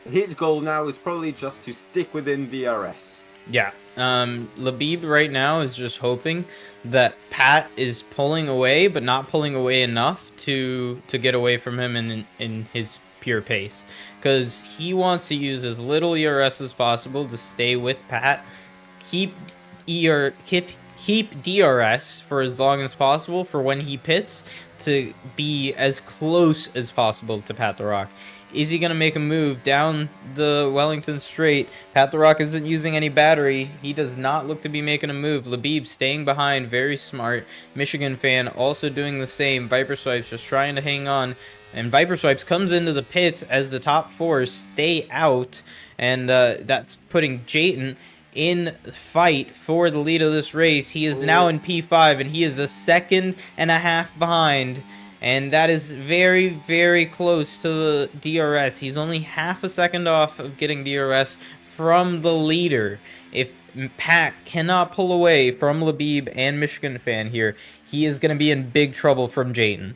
His goal now is probably just to stick within DRS. Yeah, Labib right now is just hoping that Pat is pulling away, but not pulling away enough to get away from him in his pure pace, because he wants to use as little ERS as possible to stay with Pat, keep DRS for as long as possible for when he pits, to be as close as possible to Pat the Rock. Is he going to make a move down the Wellington straight? Pat the Rock isn't using any battery. He does not look to be making a move. Labib staying behind, very smart. Michigan Fan also doing the same. Viper Swipes just trying to hang on. And Viper Swipes comes into the pits as the top 4 stay out. And that's putting Jayton in fight for the lead of this race. He is now in P5, and he is a second and a half behind. And that is very, very close to the DRS. He's only half a second off of getting DRS from the leader. If Pat cannot pull away from Labib and Michigan Fan here, he is going to be in big trouble from Jayton.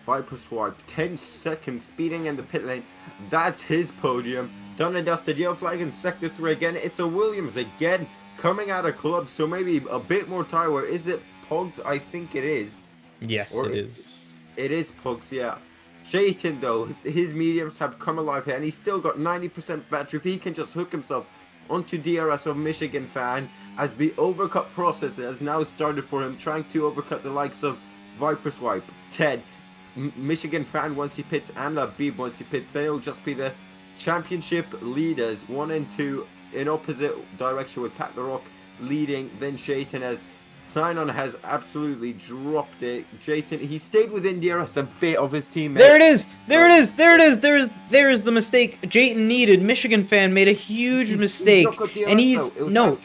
Viper Swipe, 10 seconds speeding in the pit lane. That's his podium. Done and dusted. Yellow flag in sector 3 again. It's a Williams again coming out of club. So maybe a bit more tire wear. Is it Pogs? I think it is. Yes, it is. It is Pugs, yeah. Jayton, though, his mediums have come alive here, and he's still got 90% battery. If he can just hook himself onto DRS of Michigan Fan, as the overcut process has now started for him, trying to overcut the likes of Viper Swipe, Ted, Michigan Fan once he pits, and Labib once he pits. Then it'll just be the championship leaders, 1 and 2, in opposite direction, with Pat the Rock leading. Then Jayton as Sign-On has absolutely dropped it. Jayton, he stayed within DRS a bit of his teammate. There it is! There it is! There it is! There is the mistake Jayton needed. Michigan Fan made a huge mistake. And he's... No,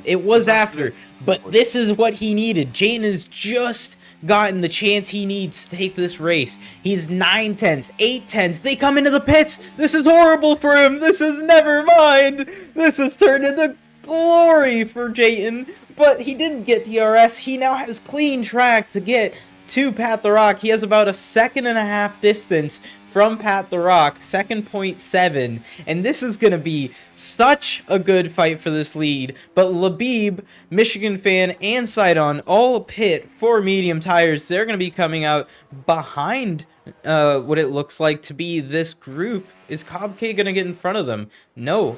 it was after. But this is what he needed. Jayton has just gotten the chance he needs to take this race. He's 9 tenths, 8 tenths. They come into the pits. This is horrible for him. This is never mind. This has turned into glory for Jayton. But he didn't get DRS. He now has clean track to get to Pat the Rock. He has about a second and a half distance from Pat the Rock, 2.7, and this is going to be such a good fight for this lead. But Labib, Michigan Fan, and Sidon all pit for medium tires. They're going to be coming out behind what it looks like to be this group. Is Cobb K going to get in front of them? No.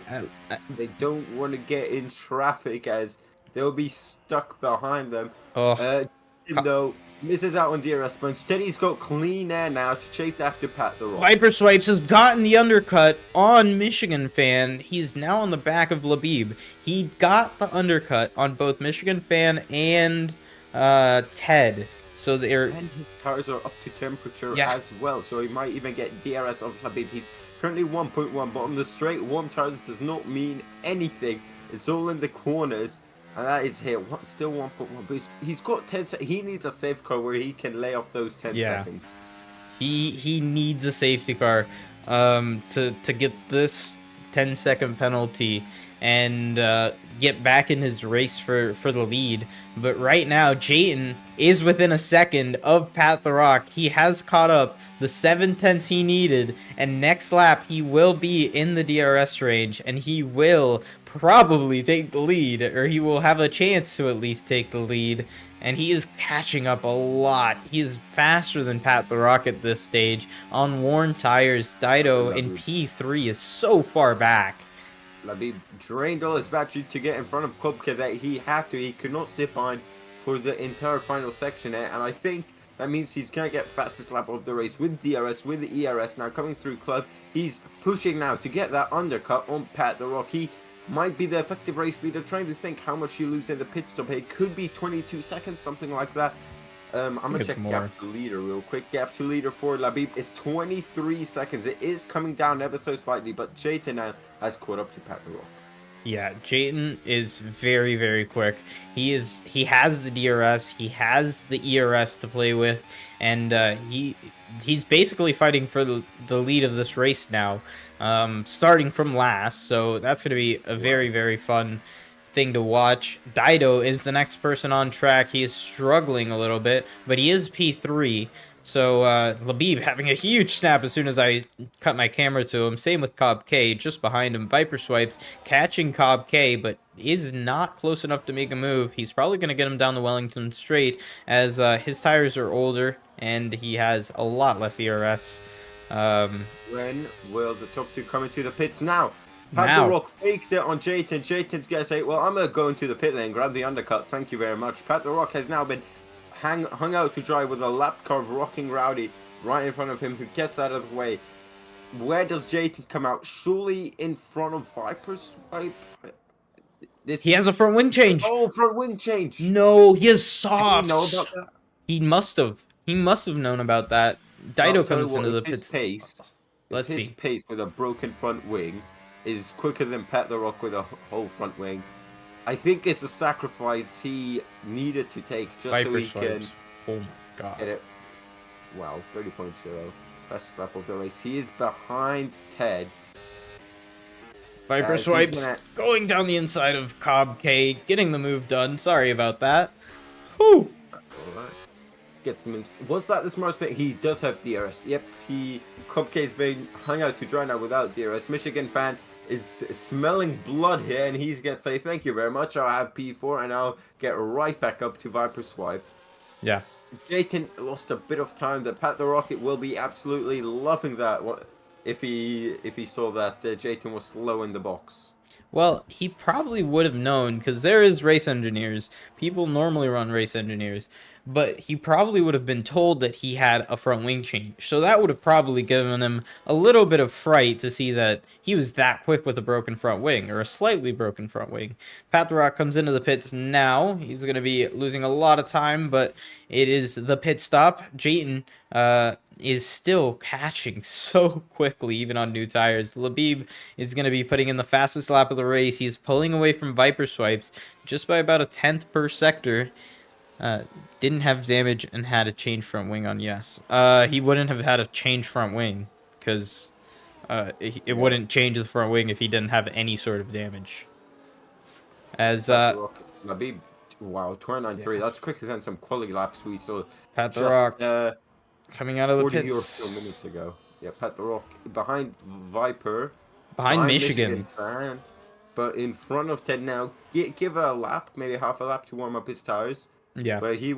They don't want to get in traffic as they'll be stuck behind them. Though misses out on DRS, but instead he's got clean air now to chase after Pat the Rock. Viper Swipes has gotten the undercut on Michigan Fan. He's now on the back of Labib. He got the undercut on both Michigan Fan and Ted. So they're... And his tires are up to temperature as well, so he might even get DRS of Labib. He's currently 1.1, but on the straight, warm tires does not mean anything. It's all in the corners. And that is here. Still 1.1, but he's got 10 seconds. He needs a safe car where he can lay off those 10 seconds. He needs a safety car to get this 10-second penalty and get back in his race for the lead. But right now, Jayton is within a second of Pat the Rock. He has caught up the 7 tenths he needed, and next lap he will be in the DRS range, and he will probably take the lead, or he will have a chance to at least take the lead. And he is catching up a lot. He is faster than Pat the Rock at this stage on worn tires. Dido in P3 is so far back. Labib drained all his battery to get in front of Klubka that he had to. He could not sit behind for the entire final section there. And I think That means he's going to get fastest lap of the race with DRS, with the ERS now coming through club. He's pushing now to get that undercut on Pat the Rock. He might be the effective race leader, trying to think how much you lose in the pit stop. It could be 22 seconds, something like that. I'm going to check gap to leader real quick. Gap to leader for Labib is 23 seconds. It is coming down ever so slightly, but Jayton now has caught up to Pat the Rock. Yeah, Jayton is very, very quick. He has the DRS, he has the ERS to play with, and he's basically fighting for the lead of this race now, starting from last. So that's going to be a very, very fun thing to watch. Dido is the next person on track. He is struggling a little bit, but he is P3. So Labib having a huge snap as soon as I cut my camera to him. Same with Cobb K, just behind him. Viper Swipes catching Cobb K, but is not close enough to make a move. He's probably going to get him down the Wellington straight as his tires are older and he has a lot less ERS. When will the top two come into the pits now? Pat the Rock faked it on Jayton. Jayton's going to say, well, I'm going to go into the pit lane, grab the undercut. Thank you very much. Pat the Rock has now been hung out to dry with a lap car of Rocking Rowdy right in front of him, who gets out of the way. Where does Jayton come out? Surely in front of Viper's Swipe? He has a front wing change. Oh, front wing change. No, he has softs. Did he know about that? He must have. He must have known about that. Dido comes into the pits. His pace with a broken front wing is quicker than Pat the Rock with a whole front wing. I think it's a sacrifice he needed to take just so he can get it. Wow, 30.0. Best lap of the race. He is behind Ted. Viper Swipes going down the inside of Cobb K, getting the move done. Sorry about that. Whew. Alright. Gets him in. Was that the smartest thing? He does have DRS. Yep, Cobb K's been hung out to dry now without DRS. Michigan fan is smelling blood here, and he's going to say, thank you very much, I'll have P4, and I'll get right back up to Viper Swipe. Yeah. Jayton lost a bit of time. The Pat the Rocket will be absolutely loving that if he saw that Jayton was slow in the box. Well, he probably would have known, because there is race engineers. People normally run race engineers. But he probably would have been told that he had a front wing change. So that would have probably given him a little bit of fright to see that he was that quick with a broken front wing, or a slightly broken front wing. Pat the Rock comes into the pits now. He's going to be losing a lot of time, but it is the pit stop. Jayton is still catching so quickly, even on new tires. Labib is going to be putting in the fastest lap of the race. He's pulling away from Viper Swipes just by about a tenth per sector. Didn't have damage and had a change front wing on yes. He wouldn't have had a change front wing because it wouldn't change the front wing if he didn't have any sort of damage. As Labib, wow, 29.3. That's quicker than some quality laps we saw. Pat the Rock coming out of the pits 40 or so minutes ago. Yeah, Pat the Rock behind Viper, behind Michigan fan, but in front of Ted now. Give a lap, maybe half a lap to warm up his tires. Yeah. But he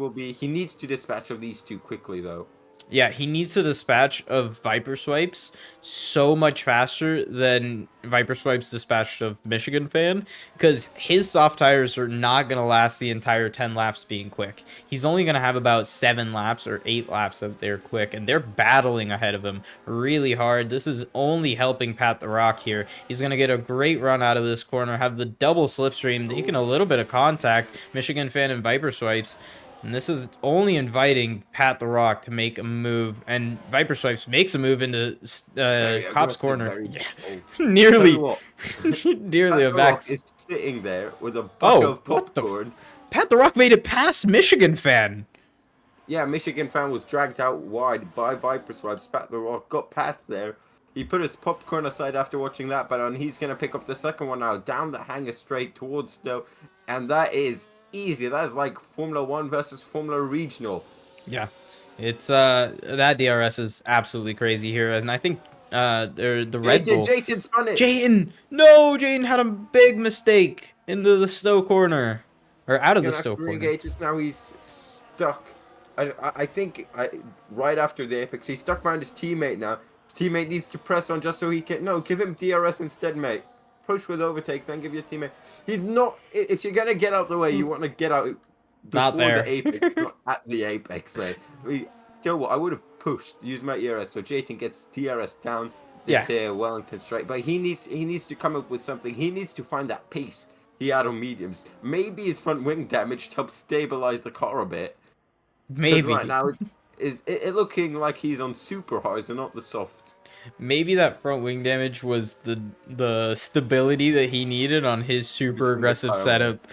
needs to dispatch of these two quickly, though. Yeah, he needs to dispatch of Viper Swipes so much faster than Viper Swipes dispatched of Michigan Fan, because his soft tires are not going to last the entire 10 laps being quick. He's only going to have about 7 laps or 8 laps that they're quick, and they're battling ahead of him really hard. This is only helping Pat the Rock here. He's going to get a great run out of this corner, have the double slipstream, taking a little bit of contact, Michigan Fan and Viper Swipes. And this is only inviting Pat the Rock to make a move, and Viper Swipes makes a move into Cobb's corner. Yeah. Nearly a Vex. Is sitting there with a bucket of popcorn. Pat the Rock made it past Michigan Fan. Yeah, Michigan Fan was dragged out wide by Viper Swipes. Pat the Rock got past there. He put his popcorn aside after watching that battle, and he's going to pick up the second one now, down the hanger straight towards Stowe, and that is easy. That is like Formula 1 versus Formula Regional. Yeah, it's that DRS is absolutely crazy here, and I think the Red Bull. Jayton spun it. Jayton had a big mistake into the Stowe corner, or out of the Stowe corner. Just now he's stuck. I think right after the apex, he's stuck behind his teammate now. His teammate needs to press on just so he can. No, give him DRS instead, mate. Push with overtakes, then give your teammate. He's not. If you're gonna get out the way, you want to get out Not before there. the apex, not at the apex, mate. I mean, you know what? I would have pushed, use my ERS, so Jayton gets DRS down Yeah. this Wellington strike, but he needs to come up with something. He needs to find that pace he had on mediums. Maybe his front wing damage to help stabilize the car a bit. Because right Maybe. now it's looking like he's on super highs and not the softs. Maybe that front wing damage was the stability that he needed on his super Between the aggressive tire setup.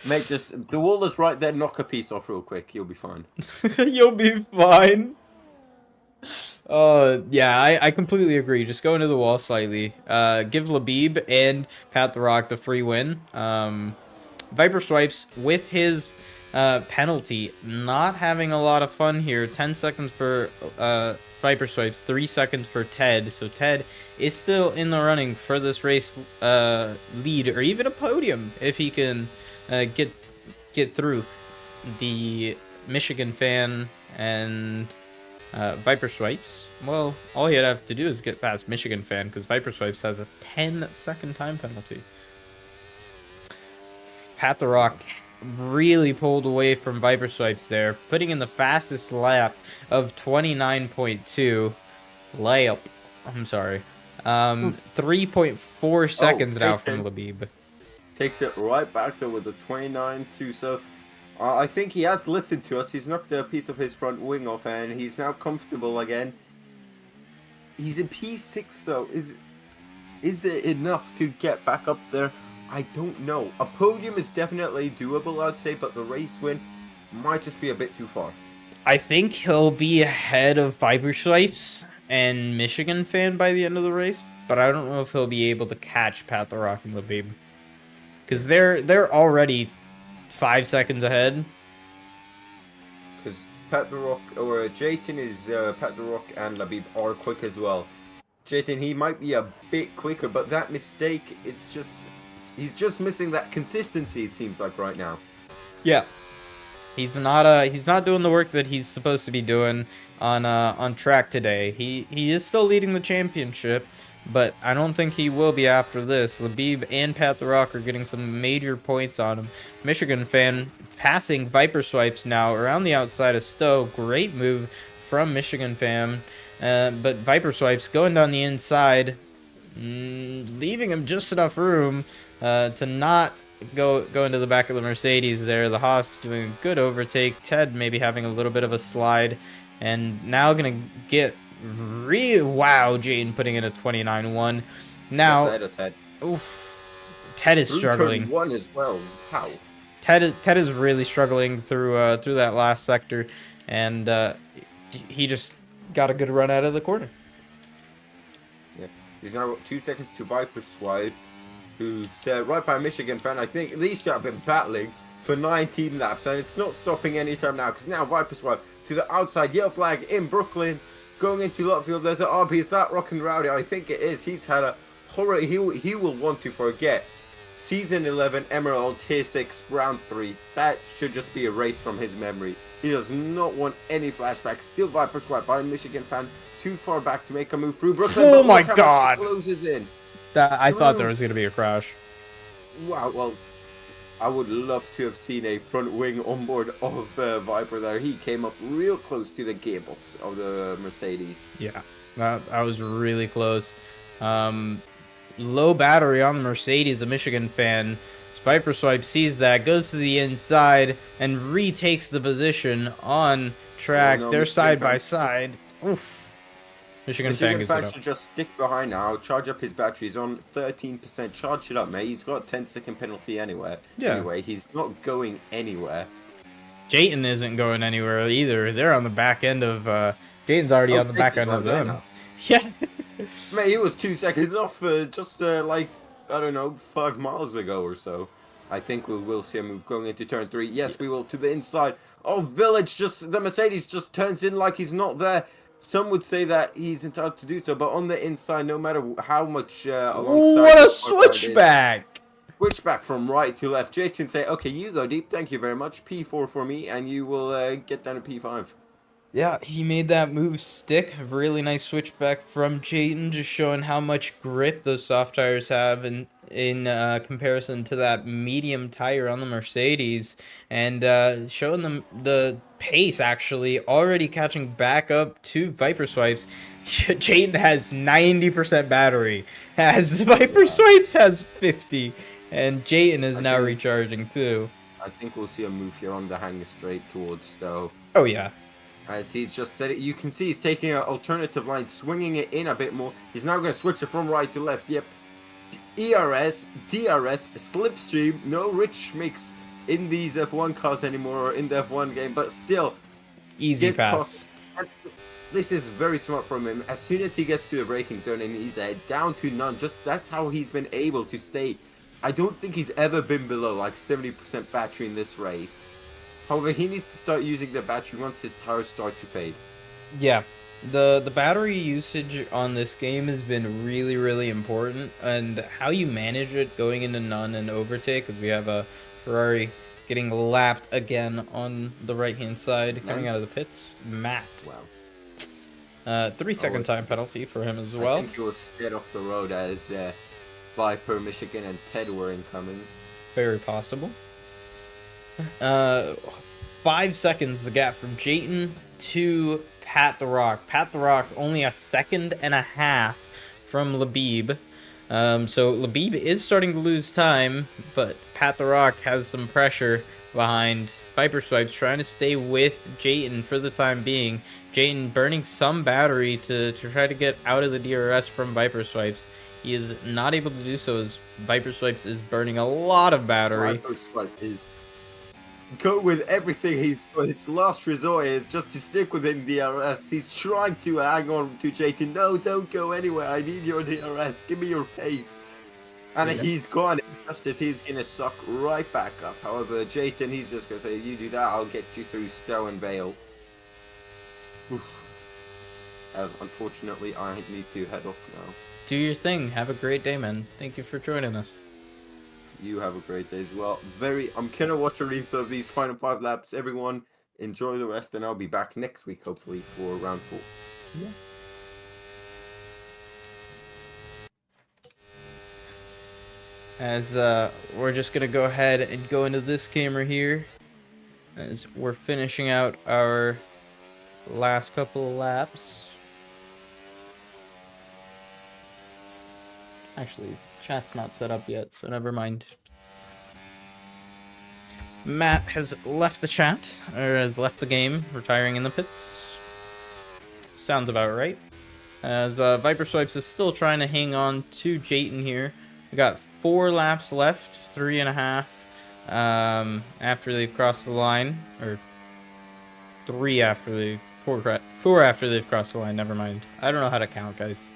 Mate, just the wall is right there. Knock a piece off real quick. You'll be fine. You'll be fine. Yeah, I completely agree. Just go into the wall slightly. Give Labib and Pat the Rock the free win. Viper Swipes with his penalty, not having a lot of fun here. 10 seconds for Viper Swipes, 3 seconds for Ted. So Ted is still in the running for this race lead, or even a podium if he can get through the Michigan fan and Viper Swipes. Well, all he'd have to do is get past Michigan fan, because Viper Swipes has a 10-second time penalty. Pat the Rock really pulled away from Viper Swipes there, putting in the fastest lap of 29.2. Layup. I'm sorry. 3.4 seconds now from Labib. Takes it right back there with the 29.2. So I think he has listened to us. He's knocked a piece of his front wing off, and he's now comfortable again. He's in P6 though. Is it enough to get back up there? I don't know. A podium is definitely doable, I'd say, but the race win might just be a bit too far. I think he'll be ahead of Viper Swipes and Michigan fan by the end of the race, but I don't know if he'll be able to catch Pat the Rock and Labib, because they're already 5 seconds ahead. Because Pat the Rock, or Jayton is, Pat the Rock and Labib are quick as well. Jayton, he might be a bit quicker, but that mistake, it's just, he's just missing that consistency, it seems like right now. Yeah. He's not doing the work that he's supposed to be doing on track today. He is still leading the championship, but I don't think he will be after this. Labib and Pat the Rock are getting some major points on him. Michigan fan passing Viper Swipes now around the outside of Stowe. Great move from Michigan fan. But Viper Swipes going down the inside, leaving him just enough room to not go into the back of the Mercedes there. The Haas doing a good overtake. Ted maybe having a little bit of a slide. And now going to get wow, Jayton putting in a 29-1. Now, Ahead of Ted. Oof, Ted is struggling. 31 as well. How? Ted is really struggling through that last sector, and he just got a good run out of the corner. Yeah, he's now got 2 seconds to Viper Swipe, who's right by Michigan fan. I think these two have been battling for 19 laps, and it's not stopping anytime now, because now Viper Swipe to the outside, yellow flag in Brooklyn, going into Lotfield. There's an RB. Is that Rockin' Rowdy? I think it is. He's had a horror. He will want to forget Season 11 MRL Tier 6 Round 3. That should just be erased from his memory. He does not want any flashbacks. Still Viper Swipe by a Michigan fan. Too far back to make a move through Brooklyn. Oh my God! Closes in. I thought there was going to be a crash. Wow, well, I would love to have seen a front wing onboard of Viper there. He came up real close to the gearbox of the Mercedes. Yeah, that was really close. Low battery on the Mercedes, a Michigan fan. Viper Swipe sees that, goes to the inside, and retakes the position on track. Oh, no, They're Michigan side by fan. side. Oof. Michigan fan gives it fan up. should just stick behind now, charge up his batteries on 13%. Charge it up, mate. He's got a 10-second penalty anyway. Yeah. Anyway, he's not going anywhere. Jayton isn't going anywhere either. They're on the back end of... Jayton's already on the back end of them. Now. Yeah. Mate, he was 2 seconds off just like, I don't know, 5 miles ago or so. I think we will see a move going into turn 3. Yes, we will, to the inside. Oh, Village, just the Mercedes just turns in like he's not there. Some would say that he's entitled to do so, but on the inside, no matter how much alongside... What a switchback! Switchback from right to left. Jayton say, okay, you go deep, thank you very much. P4 for me, and you will get down to P5. Yeah, he made that move stick. A really nice switchback from Jayden, just showing how much grip those soft tires have in comparison to that medium tire on the Mercedes, and showing them the pace actually already catching back up to Viper Swipes. Jayden has 90% battery, as Viper Yeah, Swipes has 50, and Jayden is I now think recharging too. I think we'll see a move here on the hanger straight towards Stowe. Oh yeah. As he's just said it, you can see he's taking an alternative line, swinging it in a bit more. He's now going to switch it from right to left. Yep. ERS, DRS, slipstream, no rich mix in these F1 cars anymore or in the F1 game, but still Easy gets past. pass. And this is very smart from him. As soon as he gets to the braking zone and he's down to none, just that's how he's been able to stay. I don't think he's ever been below like 70% battery in this race. However, he needs to start using the battery once his tires start to fade. Yeah, the battery usage on this game has been really important, and how you manage it going into none and overtake, because we have a Ferrari getting lapped again on the right hand side coming out of the pits. Matt, Wow. 3 second time penalty for him as well. I think he was scared off the road as Viper, Michigan, and Ted were incoming. Very possible. 5 seconds the gap from Jayton to Pat the Rock. Pat the Rock only a second and a half from Labib. So Labib is starting to lose time, but Pat the Rock has some pressure behind Viper Swipes, trying to stay with Jayton for the time being. Jayton burning some battery to try to get out of the DRS from Viper Swipes. He is not able to do so as Viper Swipes is burning a lot of battery. Viper Swipe is go with everything. His last resort is just to stick within DRS. He's trying to hang on to Jayton. No, don't go anywhere. I need your DRS. Give me your pace. And he's gone. Just as he's gonna suck right back up. However, Jayton, he's just gonna say, "You do that, I'll get you through Stowe and Vale." Oof. As unfortunately, I need to head off now. Do your thing. Have a great day, man. Thank you for joining us. You have a great day as well. I'm gonna watch a replay of these final 5 laps. Everyone, enjoy the rest, and I'll be back next week, hopefully, for round 4. Yeah. As we're just gonna go ahead and go into this camera here, as we're finishing out our last couple of laps. Actually, chat's not set up yet, so never mind. Matt has left the chat, or has left the game, retiring in the pits. Sounds about right. As Viper Swipes is still trying to hang on to Jayton here. We got 4 laps left, 3.5 after they've crossed the line, or 4 after they've crossed the line. Never mind. I don't know how to count, guys.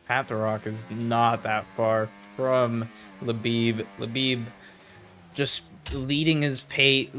Pat the Rock is not that far from Labib. Labib just doing his pace,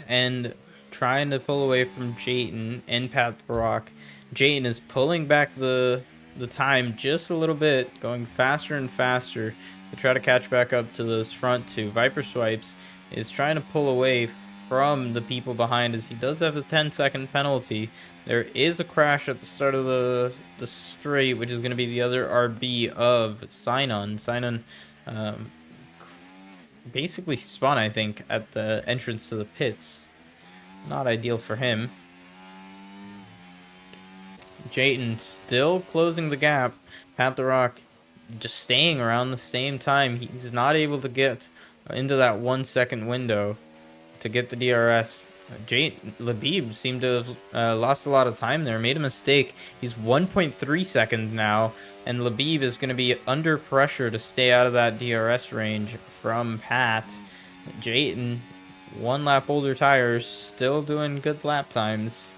and trying to pull away from Jayton and Pat the Rock. Jayton is pulling back the time just a little bit, going faster and faster to try to catch back up to those front two. Viper Swipes is trying to pull away from the people behind, as he does have a 10-second penalty. There is a crash at the start of the straight, which is going to be the other RB of Sinon. Sinon basically spun, I think, at the entrance to the pits. Not ideal for him. Jayton still closing the gap. Pat the Rock just staying around the same time. He's not able to get into that 1-second window to get the DRS. Labib seemed to have lost a lot of time there, made a mistake. He's 1.3 seconds now, and Labib is going to be under pressure to stay out of that DRS range from Pat. Jayton, 1 lap older tires, still doing good lap times.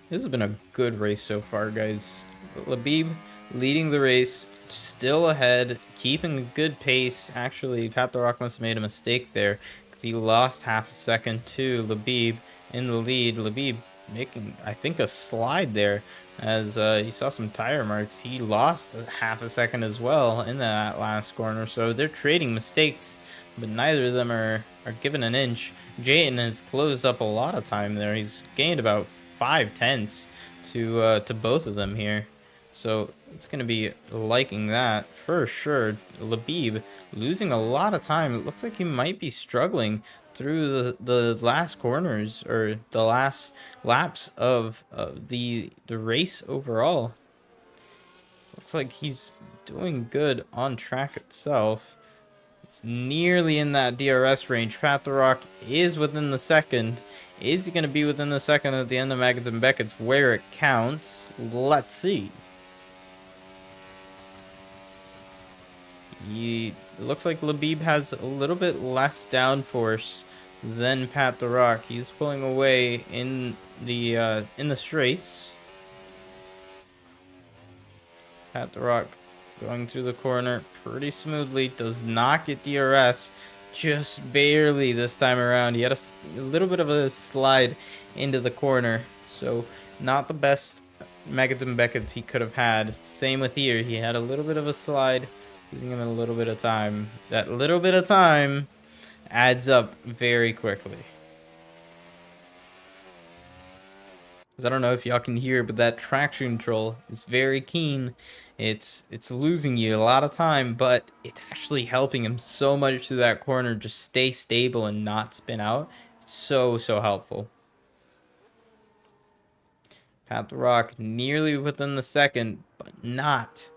This has been a good race so far, guys. Labib leading the race, still ahead, keeping a good pace. Actually, Pat the Rock must have made a mistake there because he lost half a second to Labib in the lead. Labib making, I think, a slide there as you saw some tire marks. He lost half a second as well in that last corner. So they're trading mistakes, but neither of them are given an inch. Jayton has closed up a lot of time there. He's gained about 5/10 to both of them here. So it's going to be liking that for sure. Labib losing a lot of time. It looks like he might be struggling through the last corners or the last laps of the race overall. Looks like he's doing good on track itself. It's nearly in that DRS range. Pat the Rock is within the second. Is he going to be within the second at the end of Maggots and Beckett's where it counts? Let's see. It looks like Labib has a little bit less downforce than Pat the Rock. He's pulling away in the straights. Pat the Rock going through the corner pretty smoothly. Does not get DRS. Just barely this time around. He had a little bit of a slide into the corner. So not the best Maggots and Beckett's he could have had. Same with here. He had a little bit of a slide. Using him a little bit of time. That little bit of time adds up very quickly. I don't know if y'all can hear, but that traction control is very keen. It's losing you a lot of time, but it's actually helping him so much through that corner. Just stay stable and not spin out. It's so helpful. Pat the Rock nearly within the second, but not.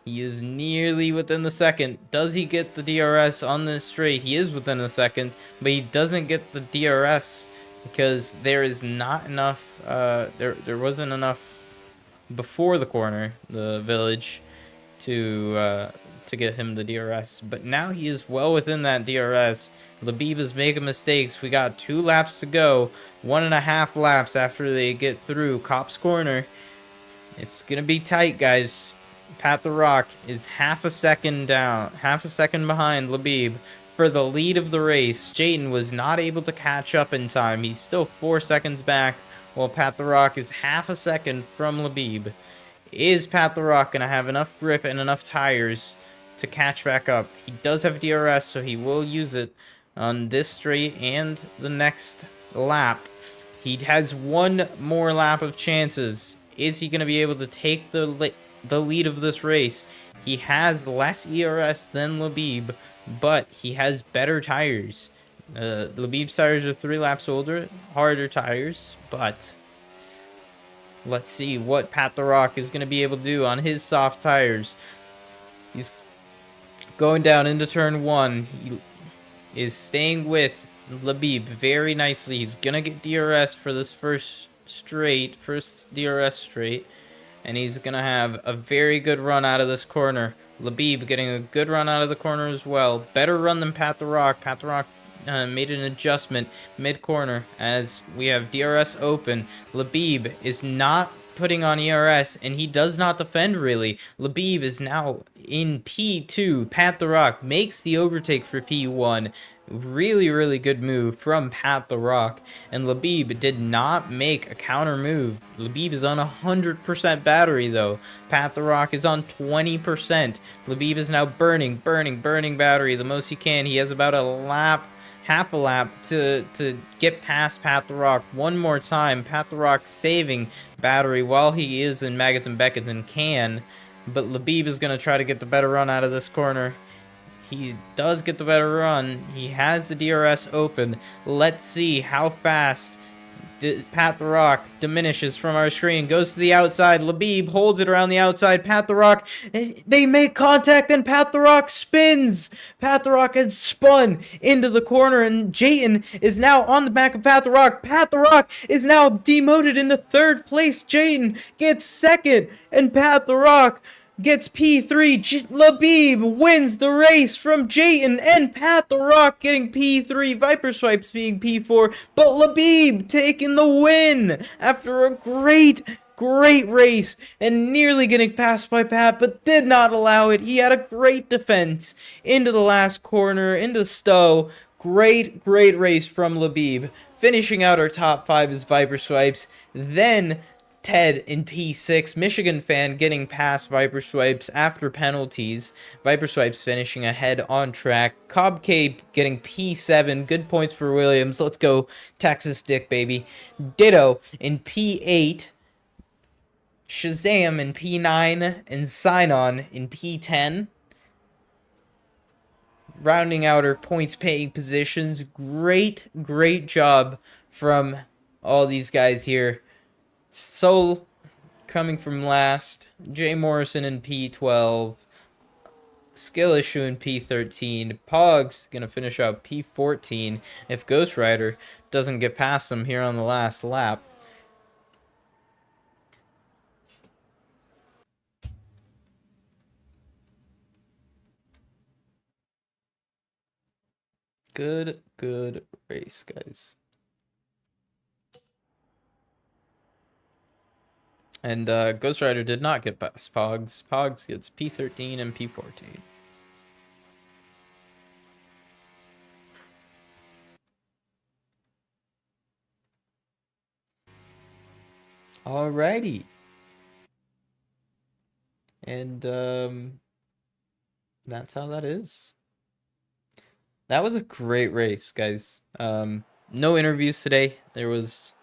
He is nearly within the second. Does he get the DRS on this straight? He is within the second, but he doesn't get the DRS because there is not enough. There wasn't enough before the corner, the village, to get him the DRS. But now he is well within that DRS. Labib is making mistakes. We got 2 laps to go. 1.5 laps after they get through Cop's corner. It's gonna be tight, guys. Pat the Rock is half a second down, half a second behind Labib for the lead of the race. Jayton was not able to catch up in time. He's still 4 seconds back, while Pat the Rock is half a second from Labib. Is Pat the Rock going to have enough grip and enough tires to catch back up? He does have DRS, so he will use it on this straight and the next lap. He has 1 more lap of chances. Is he going to be able to take the lead of this race? He has less ERS than Labib, but he has better tires. Labib's tires are 3 laps older, harder tires, but let's see what Pat the Rock is going to be able to do on his soft tires. He's going down into turn 1. He is staying with Labib very nicely. He's going to get DRS for this first DRS straight. And he's going to have a very good run out of this corner. Labib getting a good run out of the corner as well. Better run than Pat the Rock. Pat the Rock made an adjustment mid-corner as we have DRS open. Labib is not putting on ERS, and he does not defend really. Labib is now in P2. Pat the Rock makes the overtake for P1. Really good move from Pat the Rock, and Labib did not make a counter move. Labib is on 100% battery though. Pat the Rock is on 20%. Labib is now burning battery the most he can. He has about half a lap to get past Pat the Rock one more time. Pat the Rock saving battery while he is in Maggots and Beckett and can, but Labib is going to try to get the better run out of this corner. He does get the better run. He has the DRS open. Let's see how fast Pat the Rock diminishes from our screen. Goes to the outside. Labib holds it around the outside. Pat the Rock, they make contact and Pat the Rock spins. Pat the Rock has spun into the corner and Jayton is now on the back of Pat the Rock. Pat the Rock is now demoted into 3rd place. Jayton gets 2nd and Pat the Rock gets P3. Labib wins the race from Jayton and Pat the Rock getting P3. Viper Swipes being P4. But Labib taking the win after a great race and nearly getting passed by Pat, but did not allow it. He had a great defense into the last corner, into the Stowe. Great race from Labib. Finishing out our top 5 is Viper Swipes. Then Ted in P6. Michigan fan getting past Viper Swipes after penalties. Viper Swipes finishing ahead on track. Cobb Cape getting P7. Good points for Williams. Let's go Texas Dick, baby. Ditto in P8. Shazam in P9. And Sign-On in P10. Rounding out our points paying positions. Great job from all these guys here. Soul coming from last. Jay Morrison in P12. Skill Issue in P13. Pogs gonna finish out P14 if Ghost Rider doesn't get past him here on the last lap. Good race, guys. And Ghost Rider did not get past Pogs. Pogs gets P13 and P14. Alrighty. And that's how that is. That was a great race, guys. No interviews today. There was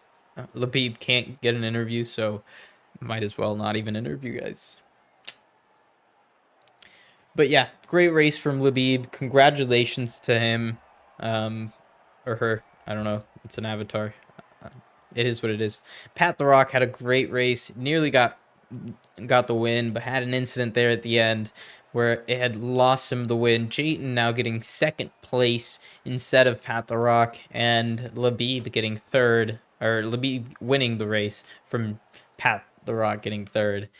Labib can't get an interview, so might as well not even interview guys. But yeah, great race from Labib. Congratulations to him, or her. I don't know. It's an avatar. It is what it is. Pat the Rock had a great race. Nearly got the win, but had an incident there at the end where it had lost him the win. Jayton now getting second place instead of Pat the Rock, and Labib getting third, or Labib winning the race from Pat the Rock getting third.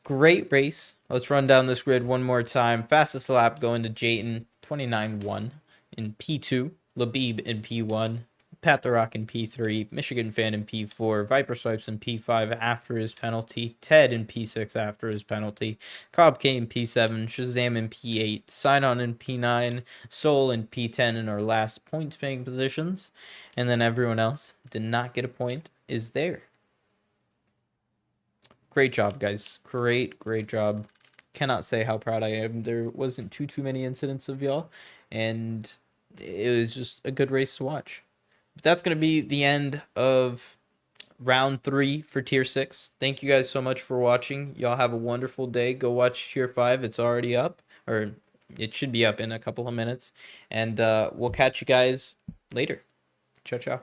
Great race. Let's run down this grid one more time. Fastest lap going to Jayton, 29.1 in P2. Labib in P1. Pat the Rock in P3. Michigan fan in P4. Viper Swipes in P5 after his penalty. Ted in P6 after his penalty. Cobb K in P7. Shazam in P8. Sign-On in P9. Soul in P10 in our last points paying positions. And then everyone else did not get a point is there. Great job, guys. Great job. Cannot say how proud I am. There wasn't too many incidents of y'all, and it was just a good race to watch. But that's going to be the end of round 3 for Tier 6. Thank you guys so much for watching. Y'all have a wonderful day. Go watch Tier 5. It's already up, or it should be up in a couple of minutes. And we'll catch you guys later. Ciao.